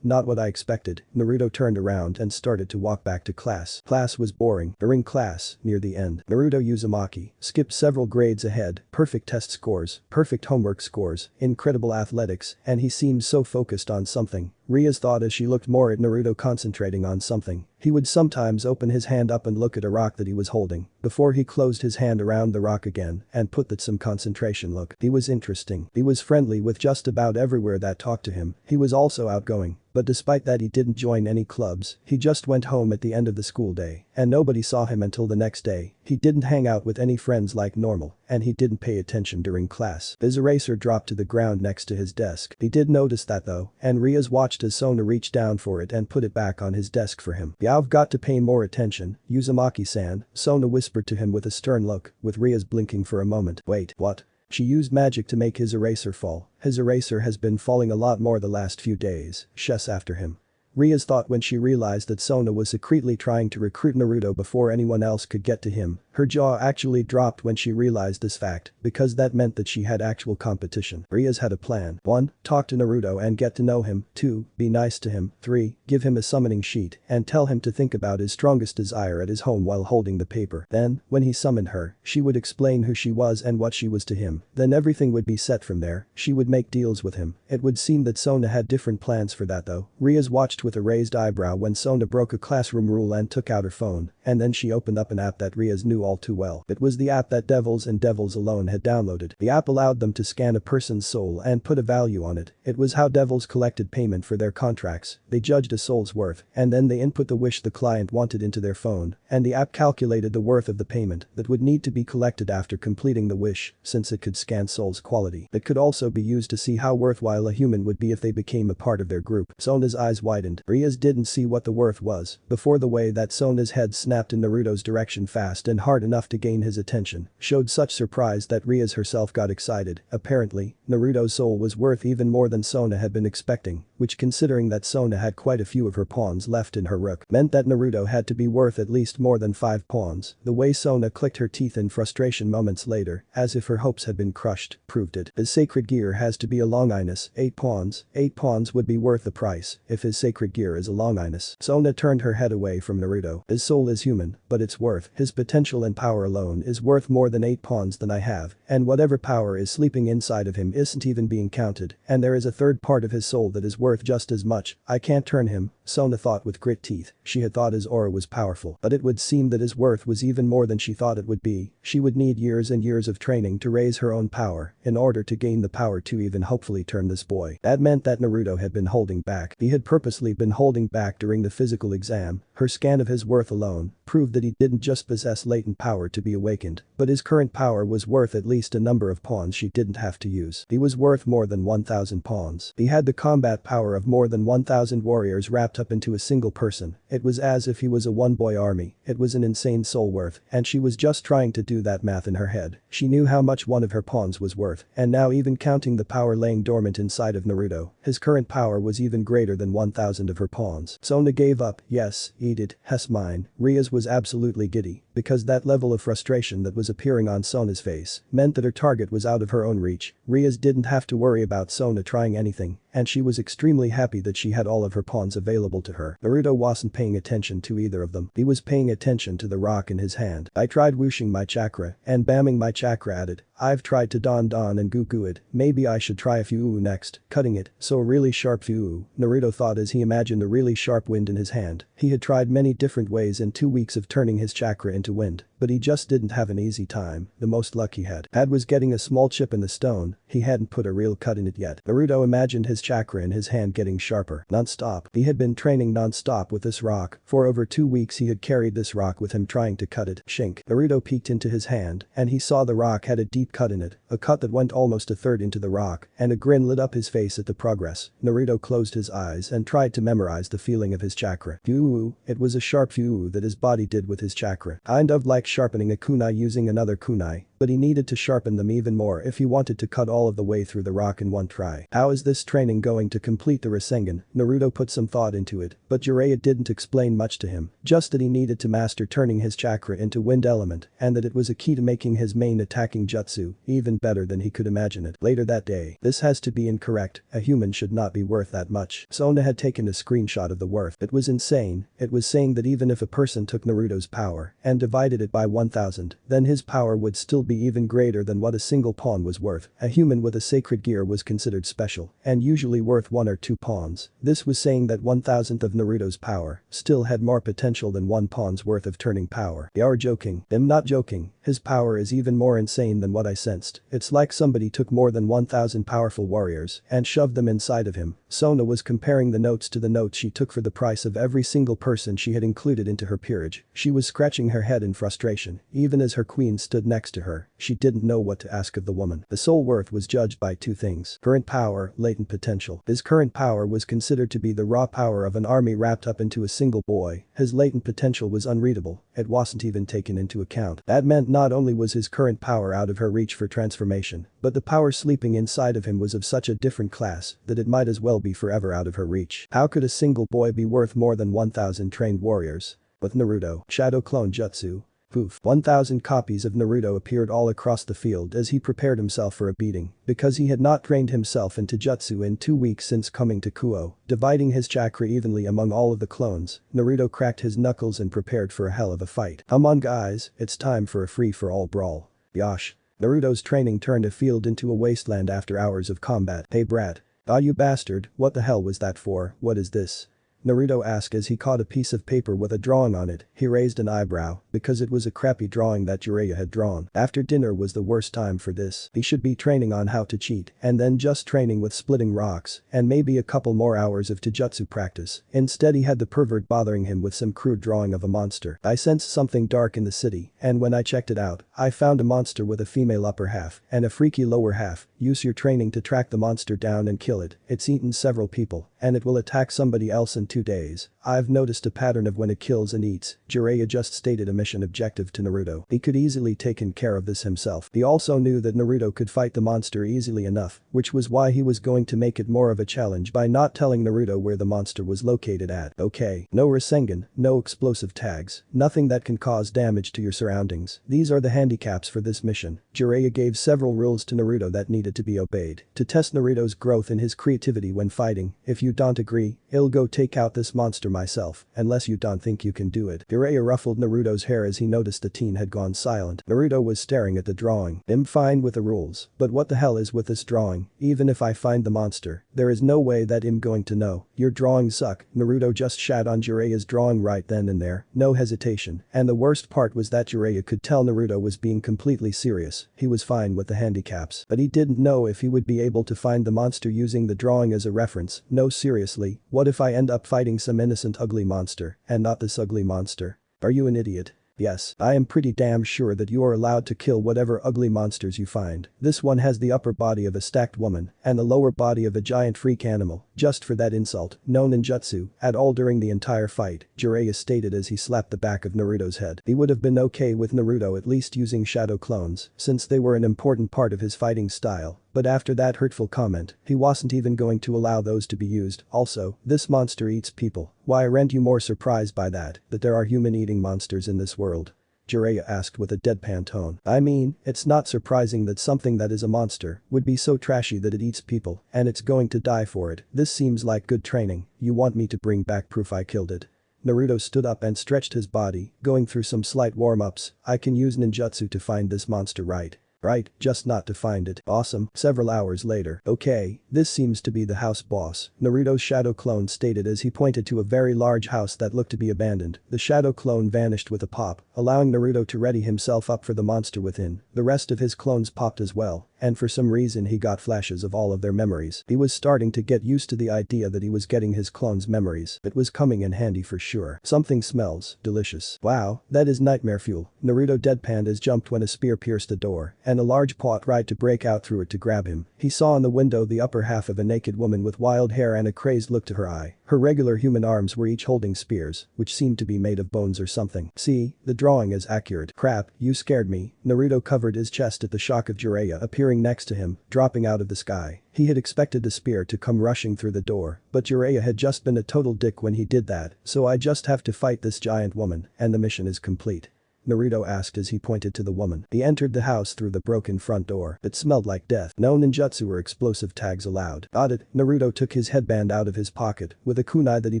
Not what I expected. Naruto turned around and started to walk back to class. Class was boring. During class, near the end, Naruto Uzumaki skipped several grades ahead, perfect test scores, perfect homework scores, incredible athletics, and he seemed so focused on something. Ria's thought as she looked more at Naruto concentrating on something. He would sometimes open his hand up and look at a rock that he was holding, before he closed his hand around the rock again and put that some concentration look. He was interesting. He was friendly with just about everywhere that talked to him. He was also outgoing. But despite that he didn't join any clubs, he just went home at the end of the school day, and nobody saw him until the next day. He didn't hang out with any friends like normal, and he didn't pay attention during class. His eraser dropped to the ground next to his desk. He did notice that though, and Riaz watched as Sona reached down for it and put it back on his desk for him. "You've got to pay more attention, Uzumaki-san," Sona whispered to him with a stern look, with Riaz blinking for a moment. "Wait, what?" She used magic to make his eraser fall. His eraser has been falling a lot more the last few days. Shess after him. Riaz thought when she realized that Sona was secretly trying to recruit Naruto before anyone else could get to him. Her jaw actually dropped when she realized this fact, because that meant that she had actual competition. Riaz had a plan. 1. Talk to Naruto and get to know him. 2. Be nice to him. 3. Give him a summoning sheet and tell him to think about his strongest desire at his home while holding the paper. Then, when he summoned her, she would explain who she was and what she was to him. Then everything would be set from there. She would make deals with him. It would seem that Sona had different plans for that though. Riaz watched with a raised eyebrow when Sona broke a classroom rule and took out her phone, and then she opened up an app that Riaz knew all too well. It was the app that Devils and Devils Alone had downloaded. The app allowed them to scan a person's soul and put a value on it. It was how Devils collected payment for their contracts. They judged a soul's worth, and then they input the wish the client wanted into their phone, and the app calculated the worth of the payment that would need to be collected after completing the wish, since it could scan soul's quality. It could also be used to see how worthwhile a human would be if they became a part of their group. Sona's eyes widened. Riaz didn't see what the worth was before the way that Sona's head snapped in Naruto's direction fast and hard enough to gain his attention showed such surprise that Riaz herself got excited. Apparently, Naruto's soul was worth even more than Sona had been expecting, which considering that Sona had quite a few of her pawns left in her rook meant that Naruto had to be worth at least more than 5 pawns. The way Sona clicked her teeth in frustration moments later, as if her hopes had been crushed, proved it. His sacred gear has to be a Longinus, 8 pawns. 8 pawns would be worth the price if his sacred gear is a Longinus. Sona turned her head away from Naruto. His soul is human, but it's worth. His potential and power alone is worth more than 8 pawns than I have, and whatever power is sleeping inside of him isn't even being counted, and there is a third part of his soul that is worth just as much. I can't turn him, Sona thought with grit teeth. She had thought his aura was powerful, but it would seem that his worth was even more than she thought it would be. She would need years and years of training to raise her own power in order to gain the power to even hopefully turn this boy. That meant that Naruto had been holding back. He had purposely been holding back during the physical exam. Her scan of his worth alone proved that he didn't just possess latent power to be awakened, but his current power was worth at least a number of pawns she didn't have to use. He was worth more than 1,000 pawns. He had the combat power of more than 1,000 warriors wrapped up into a single person. It was as if he was a one-boy army. It was an insane soul worth, and she was just trying to do that math in her head. She knew how much one of her pawns was worth, and now even counting the power laying dormant inside of Naruto, his current power was even greater than 1,000 of her pawns. Sona gave up. Yes, eat it, Hess mine. Rias was absolutely giddy, because that level of frustration that was appearing on Sona's face meant that her target was out of her own reach. Rias didn't have to worry about Sona trying anything, and she was extremely happy that she had all of her pawns available to her. Naruto wasn't paying attention to either of them. He was paying attention to the rock in his hand. I tried whooshing my chakra and bamming my chakra at it. I've tried to don and goo it. Maybe I should try a Fuuu next, cutting it, so a really sharp Fuuu, Naruto thought as he imagined a really sharp wind in his hand. He had tried many different ways in 2 weeks of turning his chakra into wind, but he just didn't have an easy time. The most luck he had was getting a small chip in the stone. He hadn't put a real cut in it yet. Naruto imagined his chakra in his hand getting sharper non-stop. He had been training non-stop with this rock. For over 2 weeks he had carried this rock with him trying to cut it. Shink. Naruto peeked into his hand and he saw the rock had a deep cut in it, a cut that went almost a third into the rock, and a grin lit up his face at the progress. Naruto closed his eyes and tried to memorize the feeling of his chakra. Fuuu. It was a sharp fuuu that his body did with his chakra. Kind of like sharpening a kunai using another kunai, but he needed to sharpen them even more if he wanted to cut all of the way through the rock in one try. How is this training going to complete the Rasengan? Naruto put some thought into it, but Jiraiya didn't explain much to him, just that he needed to master turning his chakra into wind element and that it was a key to making his main attacking jutsu even better than he could imagine it. Later that day, this has to be incorrect, a human should not be worth that much. Sona had taken a screenshot of the worth. It was insane. It was saying that even if a person took Naruto's power and divided it by 1,000, then his power would still be even greater than what a single pawn was worth. A human with a sacred gear was considered special and usually worth 1 or 2 pawns. This was saying that 1,000th of Naruto's power still had more potential than 1 pawn's worth of turning power. You're joking. I'm not joking. His power is even more insane than what I sensed. It's like somebody took more than 1,000 powerful warriors and shoved them inside of him. Sona was comparing the notes to the notes she took for the price of every single person she had included into her peerage. She was scratching her head in frustration, even as her queen stood next to her. She didn't know what to ask of the woman. The soul worth was judged by 2 things: current power, latent potential. His current power was considered to be the raw power of an army wrapped up into a single boy. His latent potential was unreadable. It wasn't even taken into account. That meant not only was his current power out of her reach for transformation, but the power sleeping inside of him was of such a different class that it might as well be forever out of her reach. How could a single boy be worth more than 1,000 trained warriors? With Naruto, Shadow Clone Jutsu. Poof. 1,000 copies of Naruto appeared all across the field as he prepared himself for a beating. Because he had not trained himself into jutsu in 2 weeks since coming to Kuo, dividing his chakra evenly among all of the clones, Naruto cracked his knuckles and prepared for a hell of a fight. Come on guys, it's time for a free-for-all brawl. Yosh. Naruto's training turned a field into a wasteland after hours of combat. Hey brat. Ah you bastard, what the hell was that for? What is this? Naruto asked as he caught a piece of paper with a drawing on it. He raised an eyebrow because it was a crappy drawing that Jiraiya had drawn. After dinner was the worst time for this. He should be training on how to cheat and then just training with splitting rocks and maybe a couple more hours of taijutsu practice. Instead he had the pervert bothering him with some crude drawing of a monster. I sensed something dark in the city and when I checked it out, I found a monster with a female upper half and a freaky lower half. Use your training to track the monster down and kill it. It's eaten several people and it will attack somebody else in 2 days. I've noticed a pattern of when it kills and eats. Jiraiya just stated a mission objective to Naruto. He could easily taken care of this himself. He also knew that Naruto could fight the monster easily enough, which was why he was going to make it more of a challenge by not telling Naruto where the monster was located at. Okay, no Rasengan, no explosive tags, nothing that can cause damage to your surroundings. These are the handicaps for this mission. Jiraiya gave several rules to Naruto that needed to be obeyed. To test Naruto's growth in his creativity when fighting, if you don't agree, I'll go take out this monster myself, unless you don't think you can do it. Jiraiya ruffled Naruto's hair as he noticed the teen had gone silent. Naruto was staring at the drawing. I'm fine with the rules, but what the hell is with this drawing? Even if I find the monster, There is no way that I'm going to know. Your drawings suck. Naruto just shat on Jiraiya's drawing right then and there, no hesitation, and the worst part was that Jiraiya could tell Naruto was being completely serious. He was fine with the handicaps, but he didn't know if he would be able to find the monster using the drawing as a reference. No, seriously, what if I end up fighting some innocent ugly monster, and not this ugly monster? Are you an idiot? Yes, I am pretty damn sure that you are allowed to kill whatever ugly monsters you find. This one has the upper body of a stacked woman and the lower body of a giant freak animal. Just for that insult, no ninjutsu at all during the entire fight, Jiraiya stated as he slapped the back of Naruto's head. He would have been okay with Naruto at least using shadow clones since they were an important part of his fighting style. But after that hurtful comment, he wasn't even going to allow those to be used. Also, this monster eats people. Why aren't you more surprised by that there are human-eating monsters in this world? Jiraiya asked with a deadpan tone. I mean, it's not surprising that something that is a monster would be so trashy that it eats people, and it's going to die for it. This seems like good training. You want me to bring back proof I killed it? Naruto stood up and stretched his body, going through some slight warm-ups. I can use ninjutsu to find this monster, right? Right, just not to find it. Awesome. Several hours later. Okay, this seems to be the house boss, Naruto's shadow clone stated as he pointed to a very large house that looked to be abandoned. The shadow clone vanished with a pop, allowing Naruto to ready himself up for the monster within. The rest of his clones popped as well, and for some reason he got flashes of all of their memories. He was starting to get used to the idea that he was getting his clones' memories. It was coming in handy for sure. Something smells delicious. Wow, that is nightmare fuel. Naruto deadpanned as jumped when a spear pierced the door, and a large paw tried to break out through it to grab him. He saw in the window the upper half of a naked woman with wild hair and a crazed look to her eye. Her regular human arms were each holding spears, which seemed to be made of bones or something. See, the drawing is accurate. Crap, you scared me. Naruto covered his chest at the shock of Jiraiya appearing next to him, dropping out of the sky. He had expected the spear to come rushing through the door, but Jiraiya had just been a total dick when he did that, so I just have to fight this giant woman, and the mission is complete. Naruto asked as he pointed to the woman. He entered the house through the broken front door. It smelled like death. No ninjutsu or explosive tags allowed. Got it. Naruto took his headband out of his pocket. With a kunai that he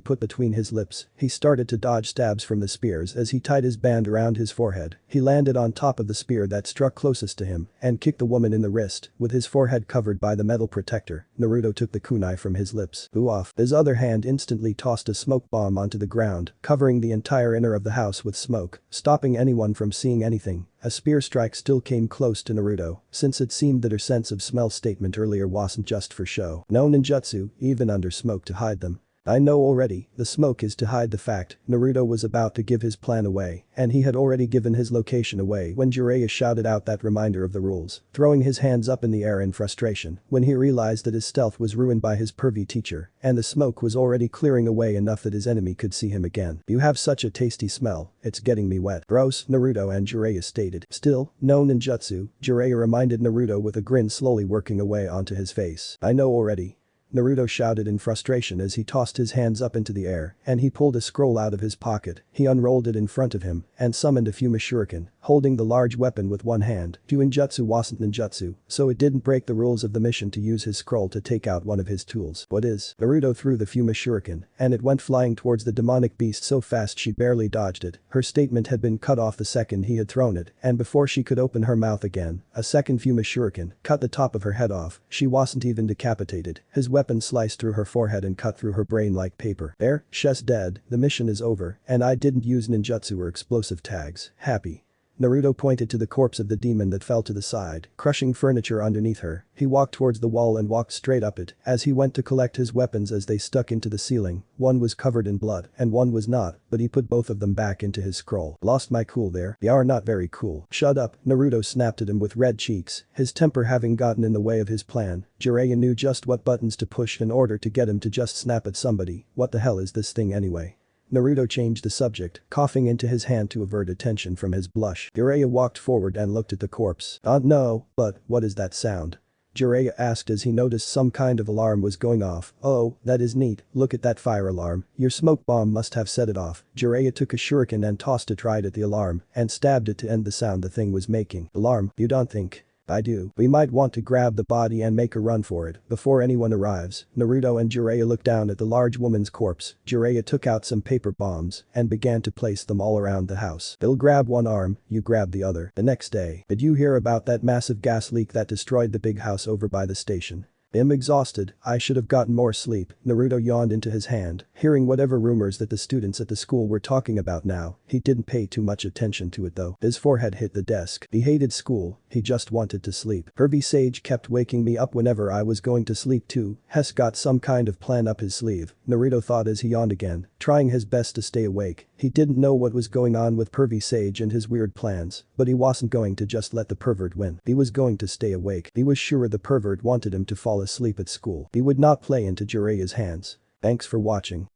put between his lips, he started to dodge stabs from the spears as he tied his band around his forehead. He landed on top of the spear that struck closest to him and kicked the woman in the wrist. With his forehead covered by the metal protector, Naruto took the kunai from his lips. Boo off. His other hand instantly tossed a smoke bomb onto the ground, covering the entire inner of the house with smoke, stopping anyone from seeing anything. A spear strike still came close to Naruto, since it seemed that her sense of smell statement earlier wasn't just for show. No ninjutsu, even under smoke to hide them. I know already, the smoke is to hide the fact. Naruto was about to give his plan away, and he had already given his location away when Jiraiya shouted out that reminder of the rules, throwing his hands up in the air in frustration when he realized that his stealth was ruined by his pervy teacher, and the smoke was already clearing away enough that his enemy could see him again. You have such a tasty smell, it's getting me wet. Gross, Naruto and Jiraiya stated. Still, no ninjutsu, Jiraiya reminded Naruto with a grin slowly working away onto his face. I know already. Naruto shouted in frustration as he tossed his hands up into the air, and he pulled a scroll out of his pocket. He unrolled it in front of him and summoned a Fuma Shuriken, holding the large weapon with one hand. Fuinjutsu wasn't ninjutsu, so it didn't break the rules of the mission to use his scroll to take out one of his tools. What is? Naruto threw the Fuma Shuriken, and it went flying towards the demonic beast so fast she barely dodged it. Her statement had been cut off the second he had thrown it, and before she could open her mouth again, a second Fuma Shuriken cut the top of her head off. She wasn't even decapitated. His weapon sliced through her forehead and cut through her brain like paper. There, she's dead, the mission is over, and I didn't use ninjutsu or explosive tags. Happy. Naruto pointed to the corpse of the demon that fell to the side, crushing furniture underneath her. He walked towards the wall and walked straight up it as he went to collect his weapons as they stuck into the ceiling. One was covered in blood and one was not, but he put both of them back into his scroll. Lost my cool there. You are not very cool. Shut up, Naruto snapped at him with red cheeks, his temper having gotten in the way of his plan. Jiraiya knew just what buttons to push in order to get him to just snap at somebody. What the hell is this thing anyway? Naruto changed the subject, coughing into his hand to avert attention from his blush. Jiraiya walked forward and looked at the corpse. No, but what is that sound? Jiraiya asked as he noticed some kind of alarm was going off. Oh, that is neat, look at that fire alarm. Your smoke bomb must have set it off. Jiraiya took a shuriken and tossed it right at the alarm and stabbed it to end the sound the thing was making. Alarm, you don't think? I do. We might want to grab the body and make a run for it before anyone arrives. Naruto and Jiraiya looked down at the large woman's corpse. Jiraiya took out some paper bombs and began to place them all around the house. They'll grab one arm, you grab the other. The next day, did you hear about that massive gas leak that destroyed the big house over by the station? I'm exhausted, I should have gotten more sleep, Naruto yawned into his hand, hearing whatever rumors that the students at the school were talking about now, he didn't pay too much attention to it though. His forehead hit the desk. He hated school, he just wanted to sleep. Pervy Sage kept waking me up whenever I was going to sleep too. Hess got some kind of plan up his sleeve, Naruto thought as he yawned again, trying his best to stay awake. He didn't know what was going on with Pervy Sage and his weird plans, but he wasn't going to just let the pervert win. He was going to stay awake. He was sure the pervert wanted him to fall asleep at school. He would not play into Jiraiya's hands. Thanks for watching.